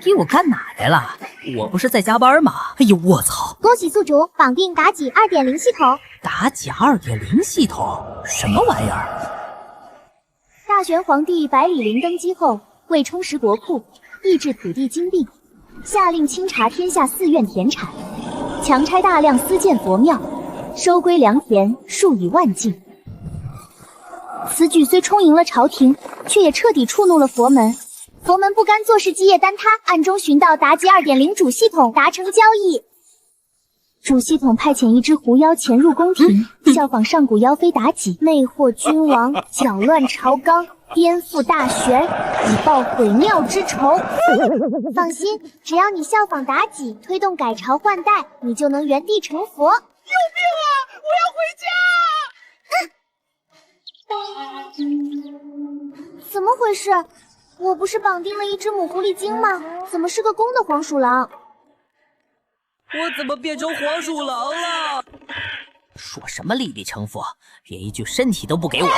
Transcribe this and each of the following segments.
给我干哪来了？我不是在加班吗？哎呦，我操！恭喜宿主绑定妲己2.0系统。妲己2.0系统什么玩意儿？大玄皇帝百里陵登基后，为充实国库，抑制土地金币，下令清查天下寺院田产，强拆大量私建佛庙，收归良田数以万计。此举虽充盈了朝廷，却也彻底触怒了佛门。佛门不甘坐视基业坍塌，暗中寻到妲己2.0主系统，达成交易。主系统派遣一只狐妖潜入宫廷，效仿上古妖妃妲己，魅惑君王，搅乱朝纲，颠覆大权，以报毁庙之仇。放心，只要你效仿妲己，推动改朝换代，你就能原地成佛。救命啊！我要回家！怎么回事？我不是绑定了一只母狐狸精吗？怎么是个公的黄鼠狼？我怎么变成黄鼠狼了？说什么立地成佛，连一具身体都不给我，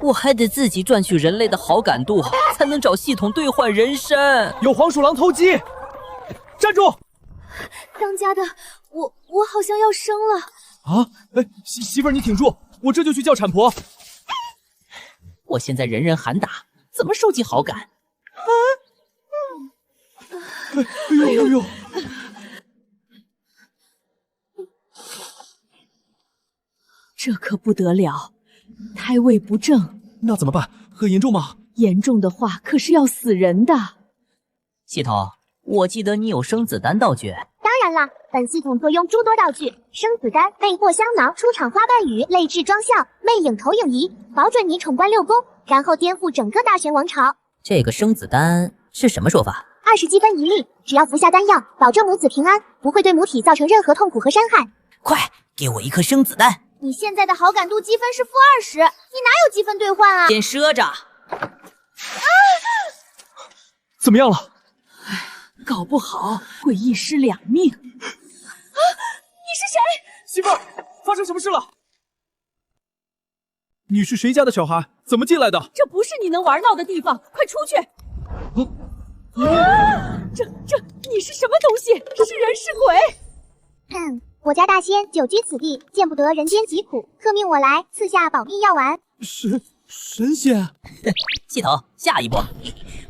我还得自己赚取人类的好感度，才能找系统兑换人参。有黄鼠狼偷鸡！站住！当家的，我好像要生了。啊！哎，媳妇儿，你挺住，我这就去叫产婆。我现在人人喊打，怎么收集好感？哎呦！这可不得了，胎位不正。那怎么办？很严重吗？严重的话可是要死人的。系统，我记得你有生子丹道具。当然啦，本系统坐拥诸多道具，生子丹、魅惑香囊、出场花瓣雨、泪痣妆效、魅影投影仪，保准你宠冠6宫，然后颠覆整个大玄王朝。这个生子丹是什么说法？20积分1粒，只要服下丹药，保证母子平安，不会对母体造成任何痛苦和伤害。快给我一颗生子丹！你现在的好感度积分是-20，你哪有积分兑换啊？先赊着。怎么样了？搞不好会一尸两命。你是谁？媳妇儿，发生什么事了？你是谁家的小孩？怎么进来的？这不是你能玩闹的地方，快出去！这你是什么东西？是人是鬼？我家大仙久居此地，见不得人间疾苦，特命我来赐下保命药丸。神仙？系统，下一步，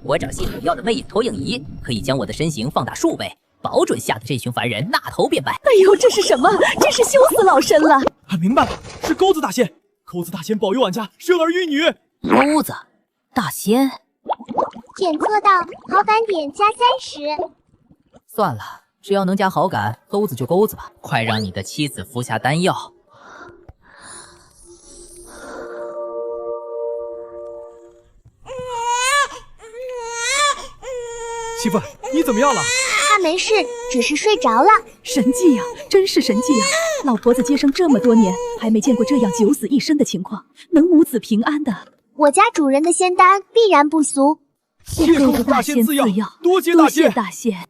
我找系统要的魅影投影仪，可以将我的身形放大数倍，保准吓得这群凡人那头便拜。哎呦，这是什么？真是羞死老身了！明白了，是钩子大仙。钩子大仙保佑俺家生儿育女。钩子大仙，检测到好感点加30。算了，只要能加好感，钩子就钩子吧。快让你的妻子服下丹药。媳妇儿，你怎么样了？他没事，只是睡着了。神迹呀，真是神迹呀！老婆子接生这么多年，还没见过这样九死一生的情况，能母子平安的。我家主人的仙丹必然不俗。谢钩子大仙赐药，多谢大仙。大仙。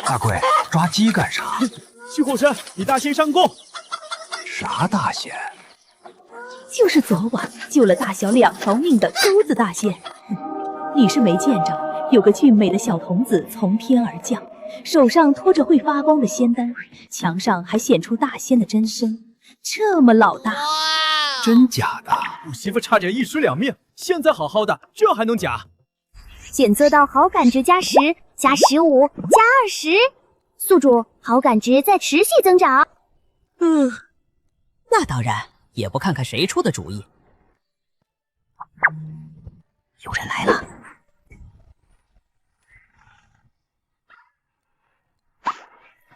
大贵，抓鸡干啥？去后山给大仙上供。啥大仙？就是昨晚救了大小2条命的钩子大仙。你是没见着，有个俊美的小童子从天而降，手上托着会发光的仙丹，墙上还显出大仙的真身，这么老大。真假的？我媳妇差点一尸两命，现在好好的，这还能假？检测到好感值加10，加15，加20。宿主，好感值在持续增长。那当然，也不看看谁出的主意。有人来了。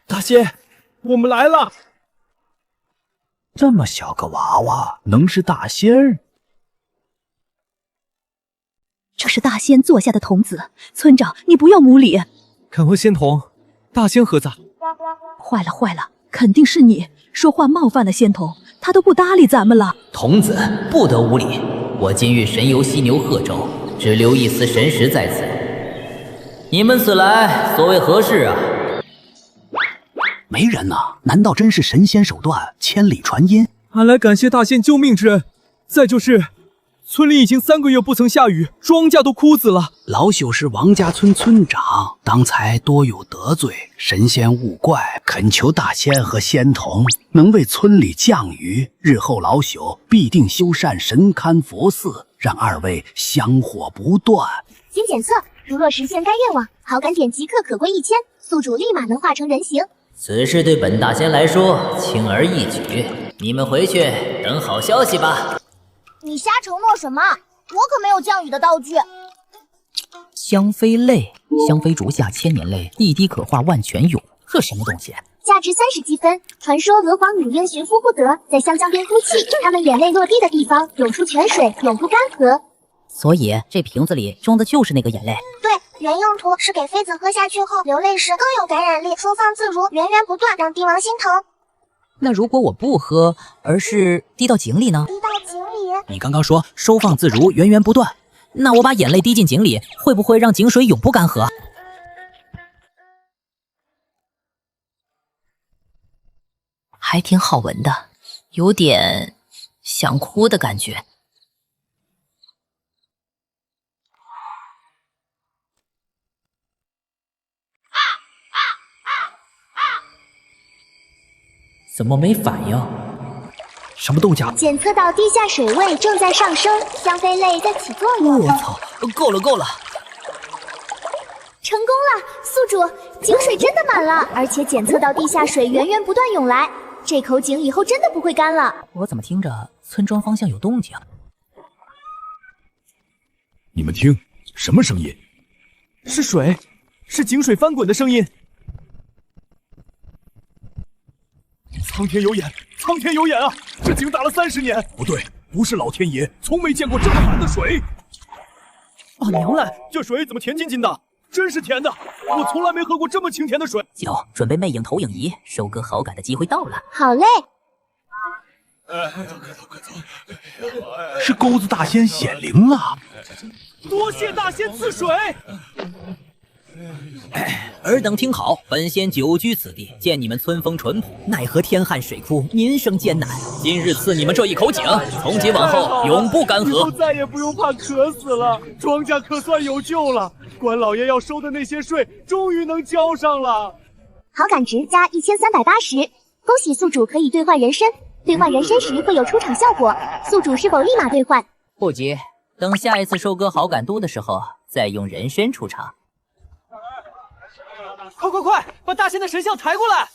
大仙，我们来了。这么小个娃娃，能是大仙？这是大仙坐下的童子，村长，你不要无礼。敢问仙童，大仙何在？坏了坏了，肯定是你说话冒犯了仙童，他都不搭理咱们了。童子不得无礼，我今日神游犀牛贺州，只留一丝神识在此。你们此来所谓何事啊？没人呐，难道真是神仙手段千里传音？俺来感谢大仙救命之恩，再就是村里已经3个月不曾下雨，庄稼都枯死了。老朽是王家村村长，当才多有得罪，神仙勿怪，恳求大仙和仙童能为村里降雨，日后老朽必定修缮神龛佛寺，让2位香火不断。经检测，如若实现该愿望，好感点即刻可归1000，宿主立马能化成人形。此事对本大仙来说轻而易举，你们回去等好消息吧。你瞎承诺什么？我可没有降雨的道具。香妃泪，香妃竹下千年泪，一滴可化万泉涌。这什么东西？价值30积分。传说娥皇女英寻夫不得，在湘江边哭泣，他们眼泪落地的地方涌出泉水，永不干涸。所以这瓶子里装的就是那个眼泪。对，原用途是给妃子喝下去后流泪时更有感染力，收放自如，源源不断，让帝王心疼。那如果我不喝，而是滴到井里呢？滴到井里？你刚刚说收放自如，源源不断，那我把眼泪滴进井里，会不会让井水永不干涸？还挺好闻的，有点想哭的感觉。怎么没反应？什么动静？检测到地下水位正在上升，香妃泪在起作用。我操，够了够了！成功了，宿主，井水真的满了，而且检测到地下水源源不断涌来，这口井以后真的不会干了。我怎么听着村庄方向有动静？你们听，什么声音？是水，是井水翻滚的声音。苍天有眼，苍天有眼啊！这井打了30年，不对，不是老天爷，从没见过这么满的水。啊娘嘞，这水怎么甜津津的？真是甜的，我从来没喝过这么清甜的水。九，准备魅影投影仪，收割好感的机会到了。好嘞。快走！是钩子大仙显灵了。多谢大仙赐水。尔等听好，本仙久居此地，见你们村风淳朴，奈何天旱水枯，民生艰难。今日赐你们这一口井，从今往后永不干涸。再也不用怕渴死了，庄稼可算有救了。关老爷要收的那些税，终于能交上了。好感值加1380，恭喜宿主可以兑换人参，兑换人参时会有出场效果，宿主是否立马兑换？不急，等下一次收割好感度的时候再用人参出场。快，把大仙的神像抬过来！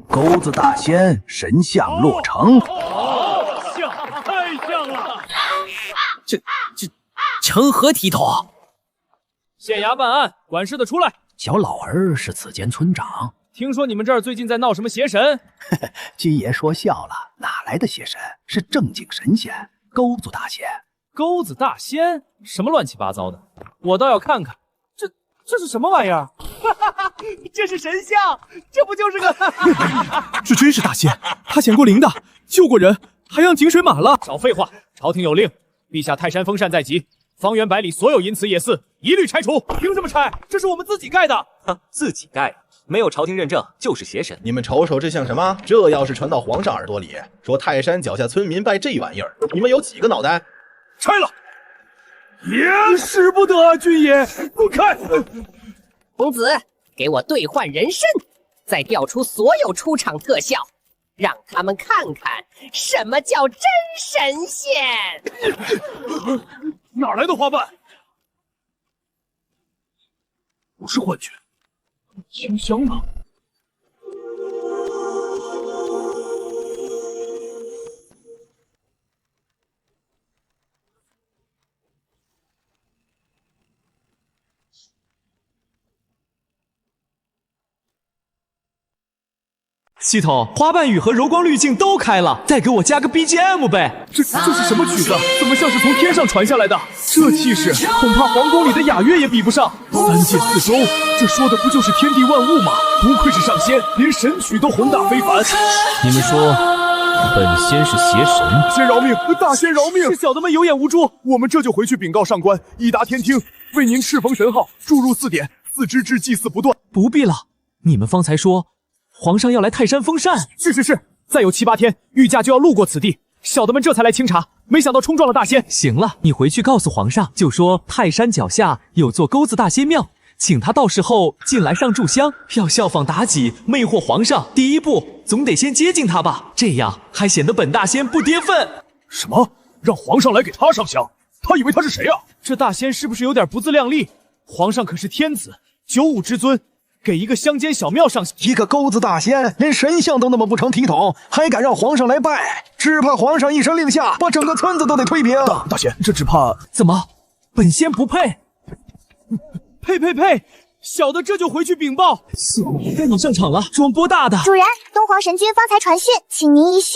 钩子大仙神像落成，像，太像了！这成何体统？县衙办案，管事的出来。小老儿是此间村长。听说你们这儿最近在闹什么邪神？金爷说笑了，哪来的邪神？是正经神仙，钩子大仙。钩子大仙？什么乱七八糟的？我倒要看看，这是什么玩意儿？这是神像，这不就是个……这真是大仙，他显过灵的，救过人，还让井水满了。少废话，朝廷有令，陛下泰山封禅在即，方圆百里所有淫祠野寺一律拆除。凭什么拆？这是我们自己盖的。自己盖的，没有朝廷认证就是邪神。你们瞅瞅这像什么？这要是传到皇上耳朵里，说泰山脚下村民拜这玩意儿，你们有几个脑袋？拆了！也使不得啊，军爷，滚开！公子，给我兑换人参，再调出所有出场特效，让他们看看什么叫真神仙。哪来的花瓣？不是幻觉，清香吗？系统，花瓣雨和柔光滤镜都开了，再给我加个 BGM 呗。这是什么曲子？怎么像是从天上传下来的？这气势，恐怕皇宫里的雅乐也比不上。3界4周，这说的不就是天地万物吗？不愧是上仙，连神曲都宏大非凡。你们说，本仙是邪神？仙饶命！大仙饶命！是小的们有眼无珠，我们这就回去禀告上官，一达天听，为您敕封神号，注入4点，4支支祭祀不断。不必了，你们方才说皇上要来泰山封禅。是，再有7、8天，御驾就要路过此地，小的们这才来清查，没想到冲撞了大仙。行了，你回去告诉皇上，就说泰山脚下有座钩子大仙庙，请他到时候进来上炷香，要效仿妲己魅惑皇上，第一步总得先接近他吧，这样还显得本大仙不跌份。什么？让皇上来给他上香？他以为他是谁啊？这大仙是不是有点不自量力？皇上可是天子，95之尊，给一个乡间小庙上香，一个钩子大仙，连神像都那么不成体统，还敢让皇上来拜？只怕皇上一声令下，把整个村子都得推平。大仙，这只怕……怎么？本仙不配？呸！小的这就回去禀报。该你上场了，装波大的。主人，东皇神君方才传讯，请您一叙。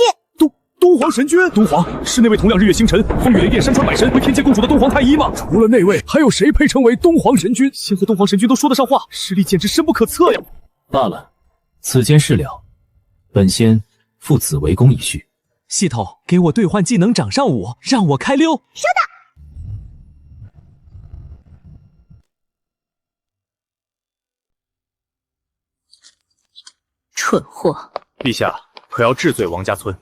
东皇神君，东皇是那位同样日月星辰、风雨雷电、山川百神为天界共主的东皇太一吗？除了那位，还有谁配称为东皇神君？仙和东皇神君都说得上话，实力简直深不可测呀！罢了，此间事了，本仙付此为公一叙。系统，给我兑换技能掌上5，让我开溜。收到。蠢货！陛下可要治罪王家村。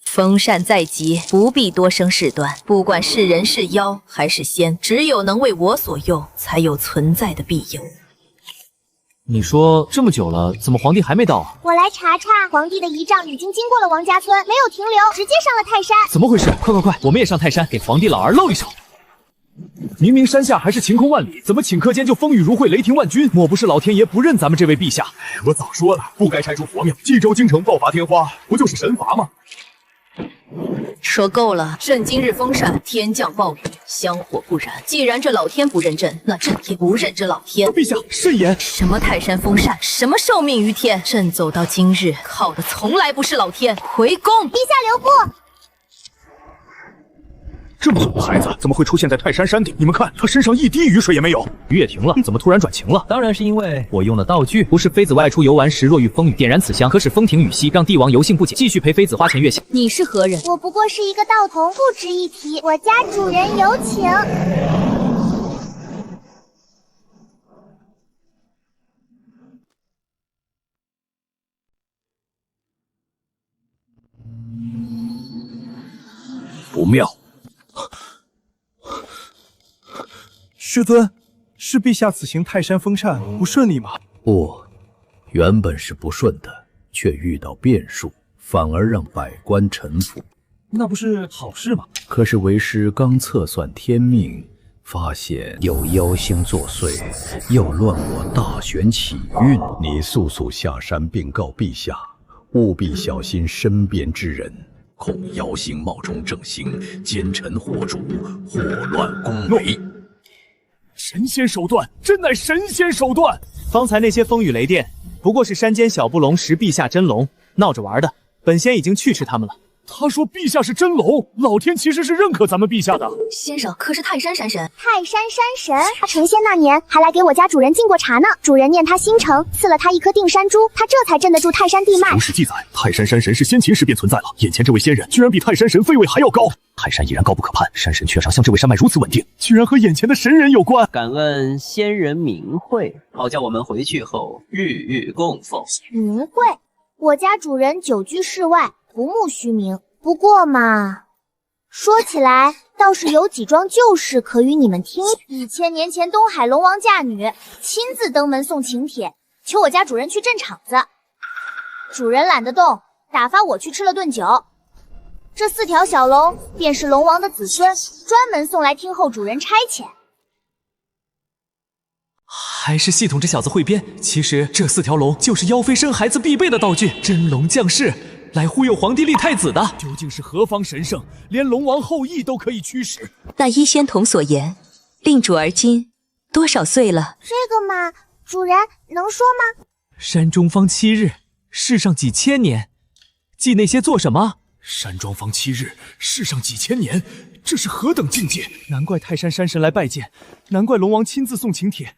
风扇在即，不必多生事端。不管是人是妖还是仙，只有能为我所用，才有存在的必要。你说这么久了，怎么皇帝还没到啊？我来查查，皇帝的仪仗已经经过了王家村，没有停留，直接上了泰山。怎么回事？快，我们也上泰山，给皇帝老儿露一手。明明山下还是晴空万里，怎么顷刻间就风雨如晦，雷霆万钧？莫不是老天爷不认咱们这位陛下？我早说了，不该拆除佛庙，冀州京城爆发天花，不就是神罚吗？说够了！朕今日风扇，天降暴雨，香火不燃。既然这老天不认朕，那朕也不认这老天。陛下慎言！什么泰山封禅，什么受命于天？朕走到今日，靠的从来不是老天，回宫！陛下留步！这么狠的孩子，怎么会出现在泰山山顶？你们看，他身上一滴雨水也没有。雨也停了，怎么突然转晴了？当然是因为我用的道具，不是妃子外出游玩时若遇风雨，点燃此香，可使风停雨息，让帝王犹幸不减，继续陪妃子花前月下。你是何人？我不过是一个道童，不值一提。我家主人有请。不妙。师尊，是陛下此行泰山封禅不顺利吗？不，原本是不顺的，却遇到变数，反而让百官臣服。那不是好事吗？可是为师刚测算天命，发现有妖星作祟，要乱我大选起运。你速速下山禀告陛下，务必小心身边之人，恐妖星冒充正星，奸臣惑主，祸乱宫闱。神仙手段，真乃神仙手段！方才那些风雨雷电，不过是山间小不龙识陛下真龙，闹着玩的。本仙已经去斥他们了。他说陛下是真龙，老天其实是认可咱们陛下的。先生可是泰山山神？泰山山神，他成仙那年还来给我家主人敬过茶呢。主人念他心诚，赐了他一颗定山珠，他这才镇得住泰山地脉。史史记载，泰山山神是先秦时便存在了，眼前这位仙人居然比泰山神妃位还要高。泰山已然高不可攀，山神却少像这位山脉如此稳定，居然和眼前的神人有关。感恩仙人明慧，好叫我们回去后日日供奉。明慧，我家主人久居室外，不慕虚名。不过嘛，说起来倒是有几桩旧事可与你们听。1000年前东海龙王嫁女，亲自登门送请帖，求我家主人去镇场子。主人懒得动，打发我去吃了顿酒。这4条小龙便是龙王的子孙，专门送来听候主人差遣。还是系统这小子会编，其实这4条龙就是妖妃生孩子必备的道具，真龙降世，来忽悠皇帝立太子的。究竟是何方神圣，连龙王后裔都可以驱使？那依仙童所言，令主而今多少岁了？这个嘛，主人能说吗？山中方7日，世上几千年，记那些做什么？山庄方7日，世上几千年，这是何等境界？难怪泰山山神来拜见，难怪龙王亲自送请帖，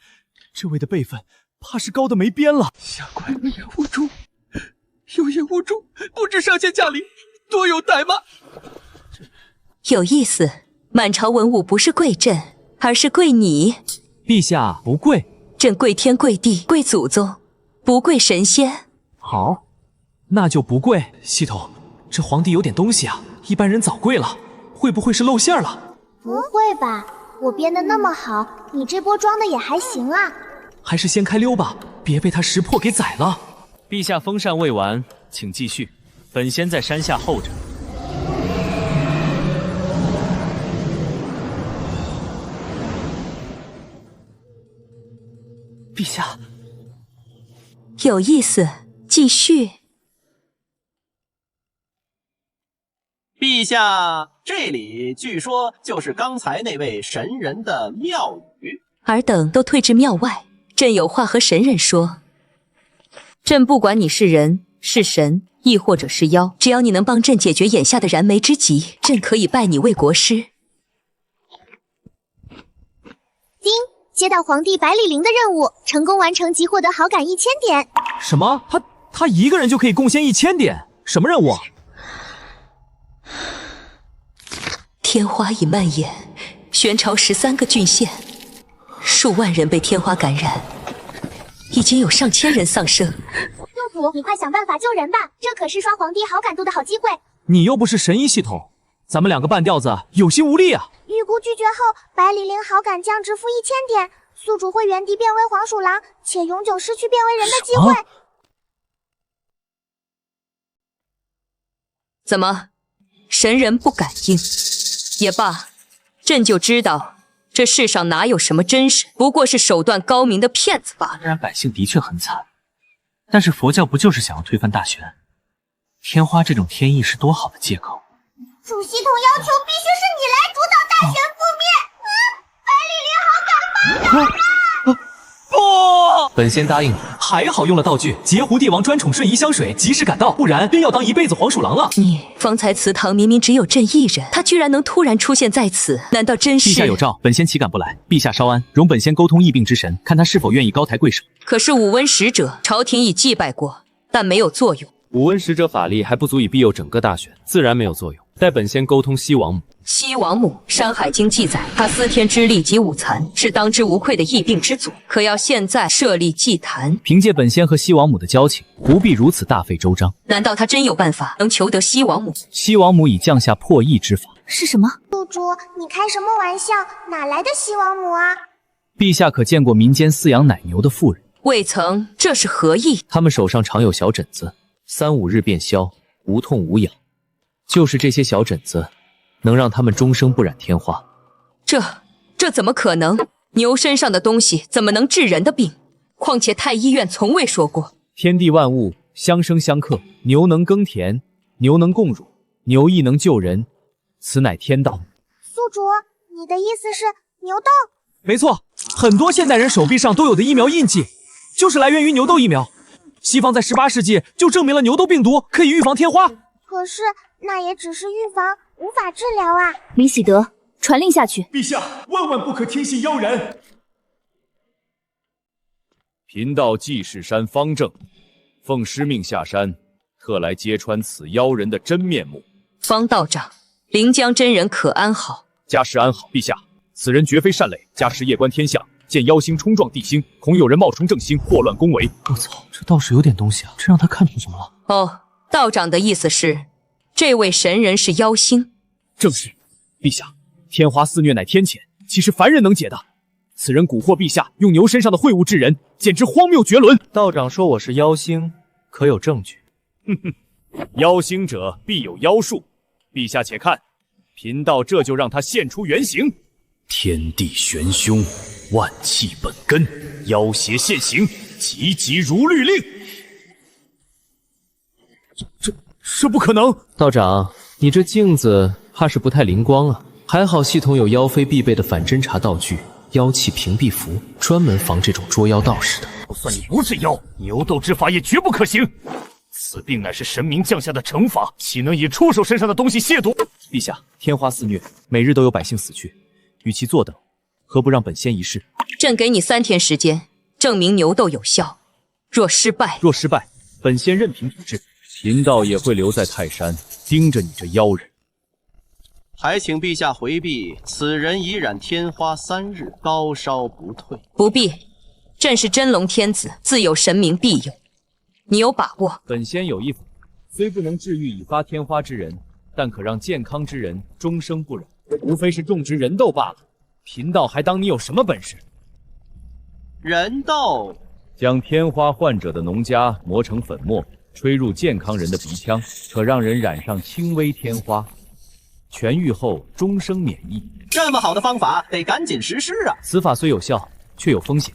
这位的辈分怕是高的没边了。下官有眼无珠，有眼无珠，不知上仙驾临，多有怠慢。有意思，满朝文武不是跪朕，而是跪你。陛下不跪，朕跪天跪地跪祖宗，不跪神仙。好，那就不跪。系统，这皇帝有点东西啊，一般人早跪了，会不会是露馅了？不会吧，我编的那么好，你这波装的也还行啊。还是先开溜吧，别被他识破给宰了。陛下封禅未完，请继续。本仙在山下候着。陛下，有意思，继续。陛下，这里据说就是刚才那位神人的庙宇。尔等都退至庙外，朕有话和神人说。朕不管你是人是神，亦或者是妖，只要你能帮朕解决眼下的燃眉之急，朕可以拜你为国师。丁，接到皇帝百里灵的任务，成功完成即获得好感1000点。什么？他一个人就可以贡献1000点？什么任务？天花已蔓延，玄朝13个郡县，数万人被天花感染，已经有上千人丧生。陆主，你快想办法救人吧，这可是刷皇帝好感度的好机会。你又不是神医系统，咱们两个半吊子有心无力啊！预估拒绝后，百里灵好感降至负1000点，宿主会原地变为黄鼠狼，且永久失去变为人的机会。怎么，神人不感应？也罢，朕就知道这世上哪有什么真神，不过是手段高明的骗子罢了。虽然百姓的确很惨，但是佛教不就是想要推翻大玄？天花这种天意是多好的借口。主系统要求必须是你来主导大玄覆灭。百里灵好感发动了！不，本仙答应你。还好用了道具截胡帝王专宠瞬移香水，及时赶到，不然便要当一辈子黄鼠狼了。你方才祠堂明明只有朕一人，他居然能突然出现在此，难道真是？陛下有诏，本仙岂敢不来？陛下稍安，容本仙沟通疫病之神，看他是否愿意高抬贵手。可是武温使者，朝廷已祭拜过，但没有作用。武温使者法力还不足以庇佑整个大玄，自然没有作用。待本仙沟通西王母。西王母，《山海经》记载，她司天之力及五残，是当之无愧的疫病之祖。可要现在设立祭坛，凭借本仙和西王母的交情，不必如此大费周章。难道他真有办法能求得西王母？西王母已降下破疫之法。是什么？宿主，你开什么玩笑？哪来的西王母啊？陛下可见过民间饲养奶牛的妇人？未曾，这是何意？他们手上常有小疹子，3、5日便消，无痛无痒。就是这些小疹子，能让他们终生不染天花。这怎么可能？牛身上的东西怎么能治人的病？况且太医院从未说过。天地万物相生相克，牛能耕田，牛能供乳，牛亦能救人，此乃天道。宿主，你的意思是牛痘？没错，很多现代人手臂上都有的疫苗印记，就是来源于牛痘疫苗。西方在18世纪就证明了牛痘病毒可以预防天花。可是那也只是预防，无法治疗啊！李喜德，传令下去。陛下，万万不可听信妖人。贫道济世山方正，奉师命下山，特来揭穿此妖人的真面目。方道长，临江真人可安好？家师安好。陛下，此人绝非善类，家师夜观天象，见妖星冲撞地星，恐有人冒充正星，祸乱宫闱。我操，这倒是有点东西啊！这让他看出什么了？哦，道长的意思是，这位神人是妖星？正是。陛下，天花肆虐乃天谴，岂是凡人能解的？此人蛊惑陛下，用牛身上的秽物治人，简直荒谬绝伦。道长说我是妖星，可有证据？哼哼，妖星者必有妖术，陛下且看，贫道这就让他现出原形。天地玄凶，万气本根，妖邪现形，急急如律令。这不可能！道长，你这镜子怕是不太灵光啊。还好系统有妖妃必备的反侦查道具——妖气屏蔽符，专门防这种捉妖道士的。就算你不是妖，牛斗之法也绝不可行。此病乃是神明降下的惩罚，岂能以触手身上的东西亵渎？陛下，天花肆虐，每日都有百姓死去，与其坐等，何不让本仙一试？朕给你3天时间，证明牛斗有效。若失败，本仙任凭处置。贫道也会留在泰山，盯着你这妖人。还请陛下回避，此人已染天花3日，高烧不退。不必，朕是真龙天子，自有神明庇佑。你有把握？本仙有一法，虽不能治愈已发天花之人，但可让健康之人终生不染。无非是种植人痘罢了。贫道还当你有什么本事？人痘将天花患者的脓痂磨成粉末，吹入健康人的鼻腔，可让人染上轻微天花，痊愈后终生免疫。这么好的方法，得赶紧实施啊！此法虽有效，却有风险。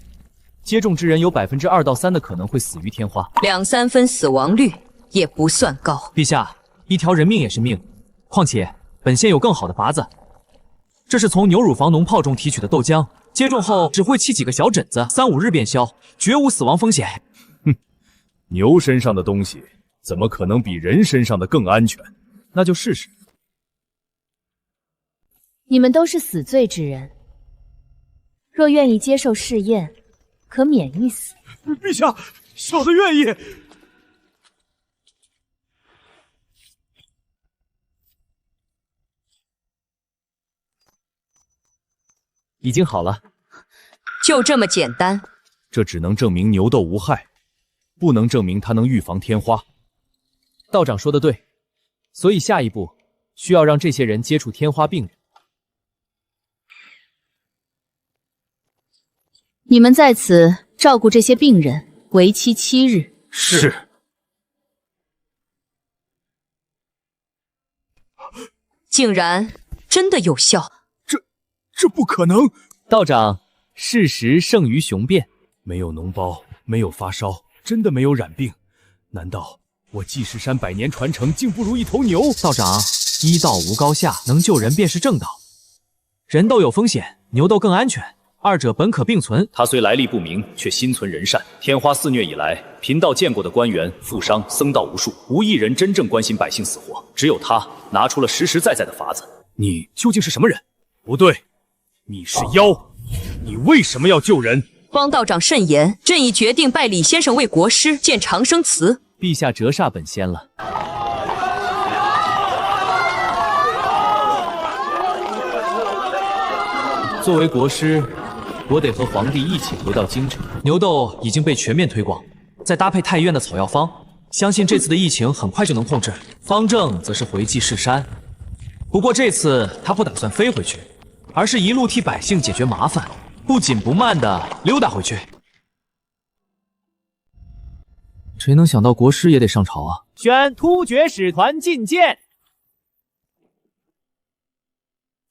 接种之人有2%到3%的可能会死于天花，2、3分死亡率也不算高。陛下，一条人命也是命，况且本仙有更好的法子。这是从牛乳房脓泡中提取的豆浆，接种后只会起几个小疹子，3、5日便消，绝无死亡风险。牛身上的东西怎么可能比人身上的更安全？那就试试。你们都是死罪之人，若愿意接受试验，可免一死。陛下，小的愿意。已经好了，就这么简单？这只能证明牛痘无害，不能证明它能预防天花。道长说的对，所以下一步需要让这些人接触天花病人。你们在此照顾这些病人，为期7日。是。竟然真的有效？这不可能！道长，事实胜于雄辩。没有脓包，没有发烧，真的没有染病。难道我季氏山100年传承竟不如一头牛？道长，医道无高下，能救人便是正道。人痘有风险，牛痘更安全。二者本可并存。他虽来历不明，却心存仁善。天花肆虐以来，贫道见过的官员、富商、僧道无数，无一人真正关心百姓死活。只有他拿出了实实在在的法子。你究竟是什么人？不对，你是妖。你为什么要救人？方道长慎言，朕已决定拜李先生为国师，见长生祠。陛下折煞本仙了。作为国师，我得和皇帝一起回到京城。牛痘已经被全面推广，再搭配太医院的草药方，相信这次的疫情很快就能控制。方正则是回祭士山，不过这次他不打算飞回去，而是一路替百姓解决麻烦，不紧不慢地溜达回去。谁能想到国师也得上朝啊？宣突厥使团觐见。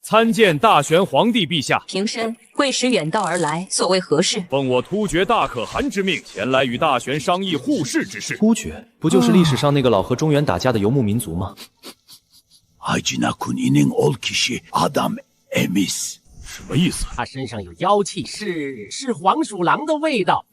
参见大玄皇帝陛下。平身，贵使远道而来，所谓何事？奉我突厥大可汗之命，前来与大玄商议护市之事。突厥不就是历史上那个老和中原打架的游牧民族吗？什么意思？他身上有妖气，是黄鼠狼的味道。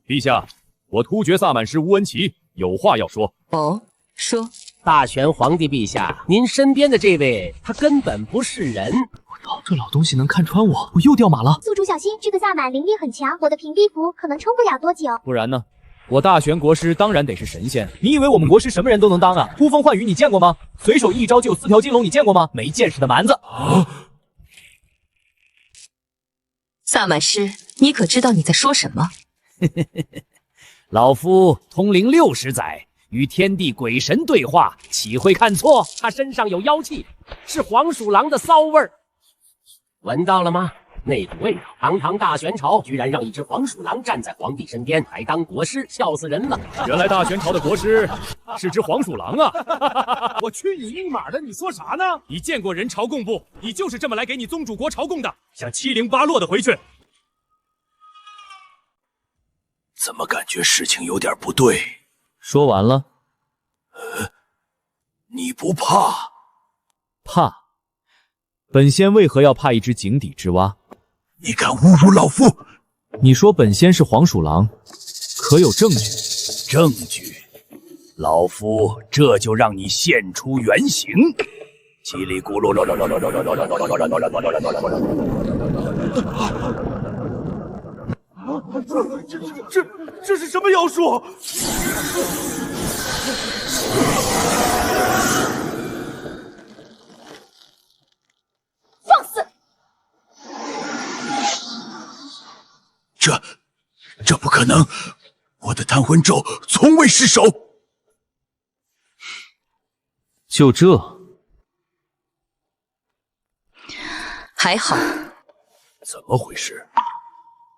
陛下，我突厥萨满师乌恩奇有话要说。哦，说。大玄皇帝陛下，您身边的这位，他根本不是人。我操，这老东西能看穿我，我又掉马了。宿主小心，这个萨满灵力很强，我的屏蔽符可能撑不了多久。不然呢？我大玄国师当然得是神仙。你以为我们国师什么人都能当啊？呼风唤雨你见过吗？随手一招就有4条金龙你见过吗？没见识的蛮子！萨满师，你可知道你在说什么？老夫通灵60载，与天地鬼神对话，岂会看错？他身上有妖气，是黄鼠狼的骚味儿。闻到了吗？那股味道，堂堂大玄朝居然让一只黄鼠狼站在皇帝身边，还当国师，笑死人了！原来大玄朝的国师是只黄鼠狼啊！我去你一马的！你说啥呢？你见过人朝贡不？你就是这么来给你宗主国朝贡的，想七零八落的回去。怎么感觉事情有点不对？说完了。你不怕？怕？本仙为何要怕一只井底之蛙？你敢侮辱老夫！你说本仙是黄鼠狼，可有证据？证据，老夫这就让你现出原形。叽里咕噜，这是什么妖术？放肆！这不可能！我的贪魂咒从未失手。就这？还好。怎么回事？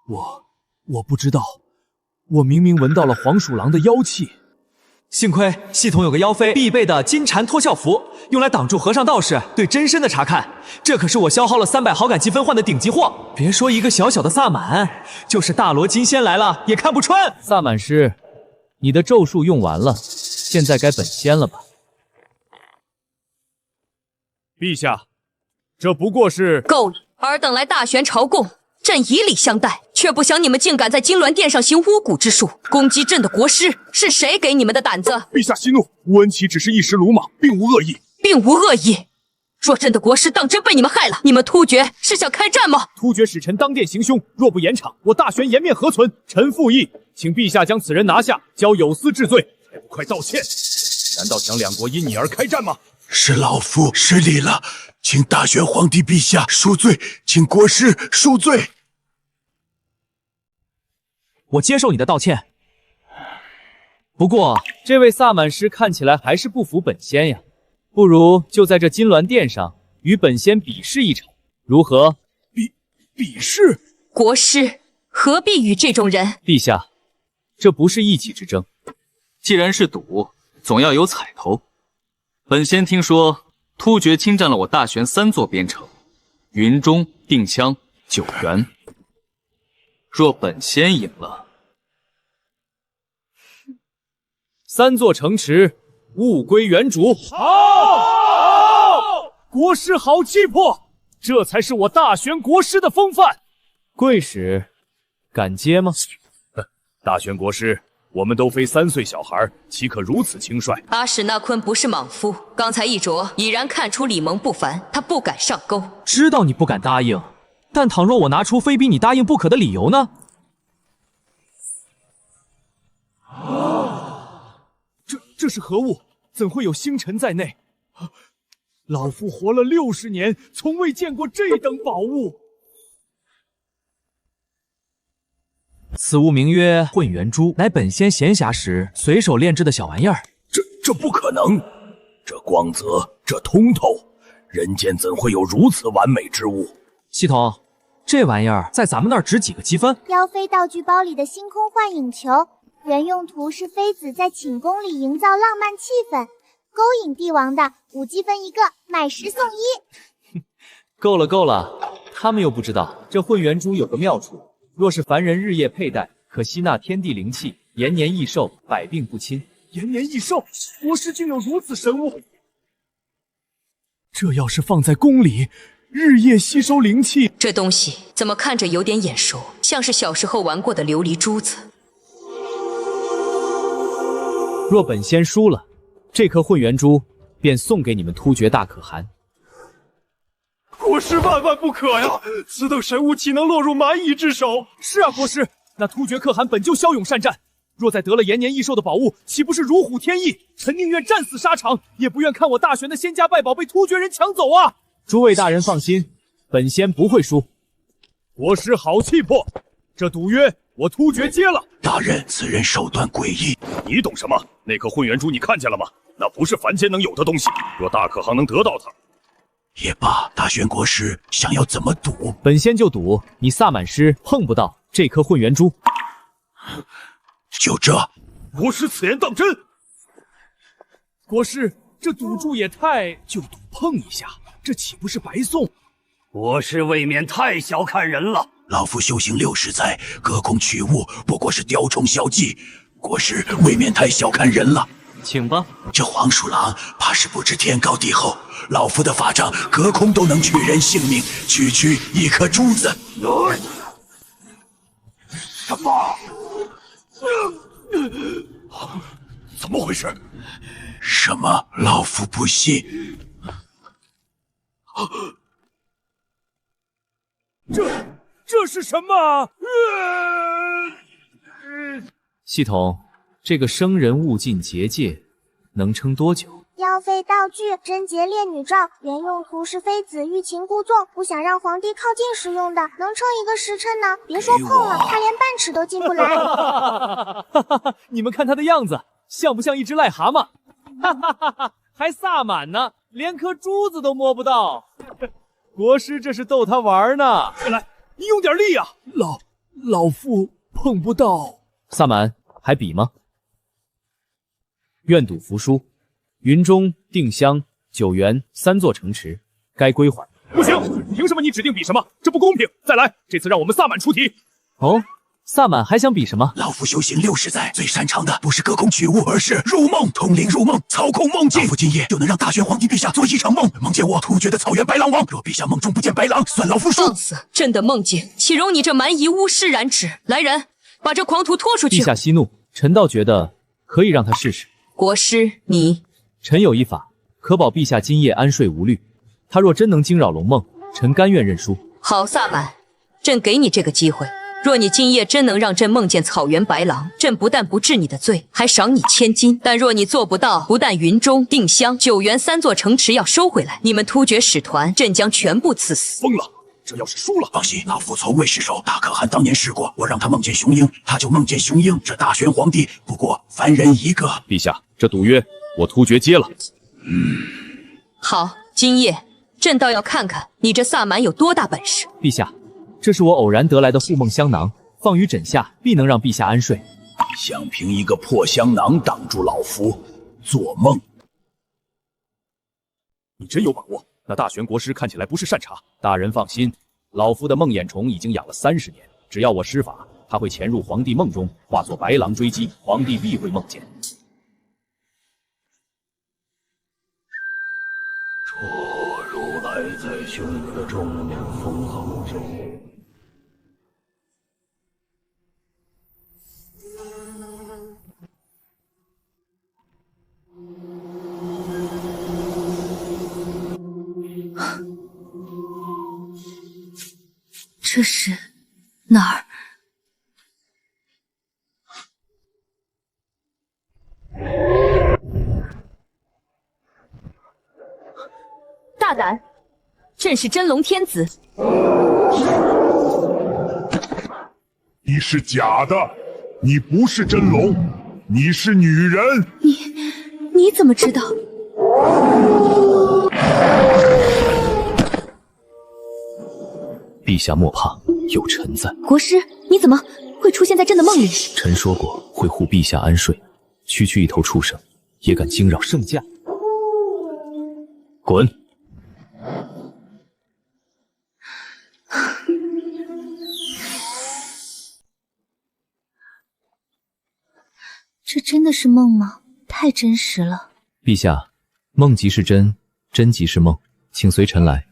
我不知道，我明明闻到了黄鼠狼的妖气。幸亏系统有个妖妃必备的金蝉脱壳符，用来挡住和尚道士对真身的查看。这可是我消耗了300好感积分换的顶级货。别说一个小小的萨满，就是大罗金仙来了也看不穿。萨满师，你的咒术用完了，现在该本仙了吧？陛下，这不过是……够了！尔等来大玄朝贡，朕以礼相待，却不想你们竟敢在金銮殿上行巫蛊之术，攻击朕的国师。是谁给你们的胆子？陛下息怒，乌恩奇只是一时鲁莽，并无恶意。并无恶意。若朕的国师当真被你们害了，你们突厥是想开战吗？突厥使臣当殿行凶，若不严惩，我大玄颜面何存？臣附议，请陛下将此人拿下，交有司治罪。还不快道歉！难道想两国因你而开战吗？是老夫失礼了，请大玄皇帝陛下恕罪，请国师恕罪。我接受你的道歉。不过，这位萨满师看起来还是不服本仙呀，不如就在这金銮殿上与本仙比试一场，如何？比试？国师何必与这种人？陛下，这不是一己之争。既然是赌，总要有彩头。本仙听说突厥侵占了我大玄3座边城，云中、定羌、九原。若本仙赢了，3座城池物归原主。好！国师好气魄，这才是我大玄国师的风范。贵使敢接吗？大玄国师，我们都非3岁小孩，岂可如此轻率？阿史那坤不是莽夫，刚才一啄已然看出李蒙不凡，他不敢上钩。知道你不敢答应，但倘若我拿出非逼你答应不可的理由呢？这是何物？怎会有星辰在内？老夫活了60年，从未见过这等宝物。此物名曰混元珠，乃本仙闲暇时随手炼制的小玩意儿。这不可能！这光泽，这通透，人间怎会有如此完美之物？系统，这玩意儿在咱们那儿值几个积分？妖妃道具包里的星空幻影球，原用途是妃子在寝宫里营造浪漫气氛，勾引帝王的5积分1个，买10送1。够了够了，他们又不知道这混元珠有个妙处，若是凡人日夜佩戴，可吸纳天地灵气，延年益寿，百病不侵。延年益寿，国师竟有如此神物！这要是放在宫里，日夜吸收灵气，这东西怎么看着有点眼熟，像是小时候玩过的琉璃珠子。若本仙输了，这颗混元珠便送给你们突厥大可汗。国师万万不可呀！此等神物岂能落入蛮夷之手？是啊，国师，那突厥可汗本就骁勇善战，若再得了延年益寿的宝物，岂不是如虎添翼？臣宁愿战死沙场，也不愿看我大玄的仙家败宝被突厥人抢走啊！诸位大人放心，本仙不会输。国师好气魄，这赌约我突厥接了。大人，此人手段诡异。你懂什么？那颗混元珠你看见了吗？那不是凡间能有的东西。若大可汗能得到它，也罢，大玄国师想要怎么赌？本仙就赌你萨满师碰不到这颗混元珠。就这？国师此言当真？国师，这赌注也太……就赌碰一下，这岂不是白送？国师未免太小看人了。老夫修行60载，隔空取物不过是雕虫小技，国师未免太小看人了。请吧。这黄鼠狼怕是不知天高地厚，老夫的法杖隔空都能取人性命，区区一颗珠子。什么？怎么回事？什么？老夫不信。这是什么？系统，这个生人勿近结界能撑多久？妖妃道具贞洁烈女罩，原用途是妃子欲擒故纵，不想让皇帝靠近时用的，能撑1个时辰呢。别说碰了，他连半尺都进不来。你们看他的样子，像不像一只癞蛤蟆？还萨满呢，连颗珠子都摸不到。国师这是逗他玩呢。来，你用点力啊！老夫碰不到。萨满还比吗？愿赌服输。云中、定襄、九原3座城池，该归还。不行，凭什么你指定比什么？这不公平！再来，这次让我们萨满出题。哦，萨满还想比什么？老夫修行60载，最擅长的不是隔空取物，而是入梦，通灵入梦，操控梦境。老夫今夜就能让大玄皇帝陛下做一场梦，梦见我突厥的草原白狼王。若陛下梦中不见白狼，算老夫输。放肆！朕的梦境岂容你这蛮夷巫师染指？来人，把这狂徒拖出去！陛下息怒，臣倒觉得可以让他试试。国师，你……臣有一法，可保陛下今夜安睡无虑。他若真能惊扰龙梦，臣甘愿认输。好，萨满，朕给你这个机会。若你今夜真能让朕梦见草原白狼，朕不但不治你的罪，还赏你1000金。但若你做不到，不但云中、定襄、九原3座城池要收回来，你们突厥使团，朕将全部赐死。疯了！这要是输了，放心，老夫从未失手。大可汗当年试过，我让他梦见雄鹰，他就梦见雄鹰。这大玄皇帝不过凡人一个。陛下，这赌约我突厥接了。好，今夜朕倒要看看你这萨满有多大本事。陛下，这是我偶然得来的护梦香囊，放于枕下，必能让陛下安睡。想凭一个破香囊挡住老夫做梦？你真有把握？那大玄国师看起来不是善茬。大人放心，老夫的梦魇虫已经养了30年，只要我施法，它会潜入皇帝梦中，化作白狼追击，皇帝必会梦见。托如来在胸膈中封号咒。这是哪儿？大胆！朕是真龙天子。你是假的，你不是真龙，你是女人。你怎么知道？陛下莫怕，有臣在。国师，你怎么会出现在朕的梦里？臣说过会护陛下安睡，区区一头畜生也敢惊扰圣驾？滚！这真的是梦吗？太真实了。陛下，梦即是真，真即是梦，请随臣来。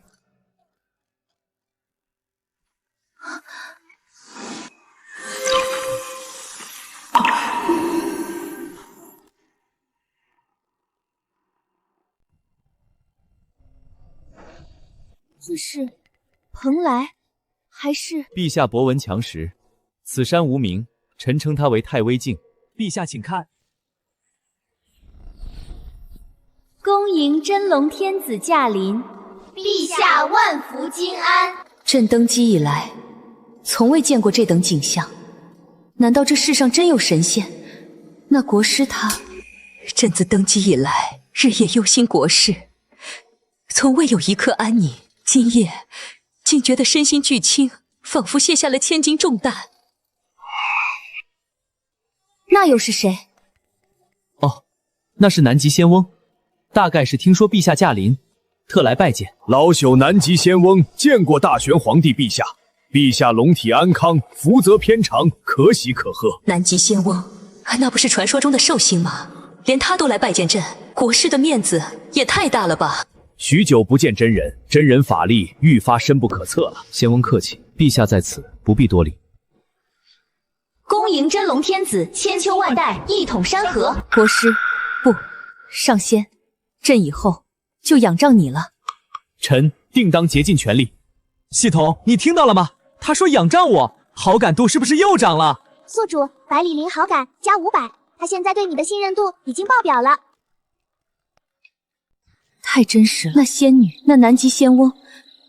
这是蓬莱，还是？陛下博闻强识，此山无名，臣称它为太微镜。陛下请看。恭迎真龙天子驾临，陛下万福金安。朕登基以来，从未见过这等景象。难道这世上真有神仙？那国师他……朕自登基以来，日夜忧心国事，从未有一刻安宁。今夜竟觉得身心俱轻，仿佛卸下了千斤重担。那又是谁？哦，那是南极仙翁，大概是听说陛下驾临，特来拜见。老朽南极仙翁见过大玄皇帝陛下，陛下龙体安康，福泽偏长，可喜可贺。南极仙翁，那不是传说中的寿星吗？连他都来拜见朕，国师的面子也太大了吧！许久不见真人，真人法力愈发深不可测了。仙翁客气，陛下在此不必多礼。恭迎真龙天子千秋万代一统山河。国师，不，上仙，朕以后就仰仗你了。臣定当竭尽全力。系统，你听到了吗？他说仰仗我，好感度是不是又涨了？宿主，百里灵好感加500，他现在对你的信任度已经爆表了。太真实了，那仙女，那南极仙翁，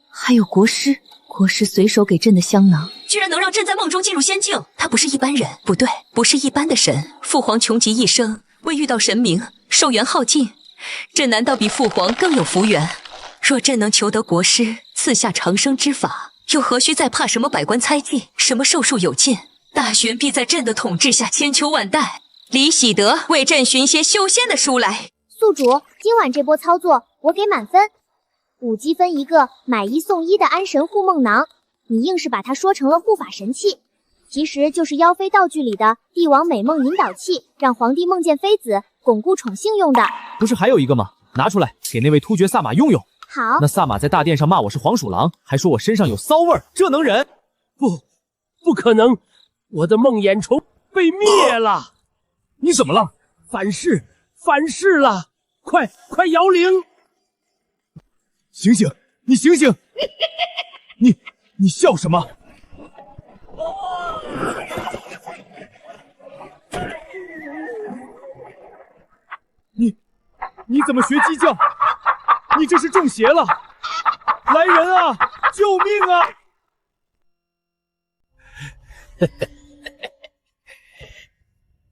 还有国师，国师随手给朕的香囊，居然能让朕在梦中进入仙境。他不是一般人，不对，不是一般的神。父皇穷极一生，为遇到神明，寿元耗尽，朕难道比父皇更有福缘？若朕能求得国师赐下长生之法，又何须再怕什么百官猜忌，什么寿数有尽？大玄必在朕的统治下千秋万代。李喜德为朕寻些修仙的书来。宿主，今晚这波操作我给满分，5积分一个买1送1的安神护梦囊，你硬是把它说成了护法神器，其实就是妖妃道具里的帝王美梦引导器，让皇帝梦见妃子，巩固宠幸用的。不是还有一个吗？拿出来给那位突厥萨玛用用。好。那萨玛在大殿上骂我是黄鼠狼，还说我身上有骚味儿，这能忍？不可能！我的梦魇虫被灭了！你怎么了？反噬了！快摇铃！醒醒！你醒醒！你笑什么？你怎么学鸡叫？你这是中邪了！来人啊！救命啊！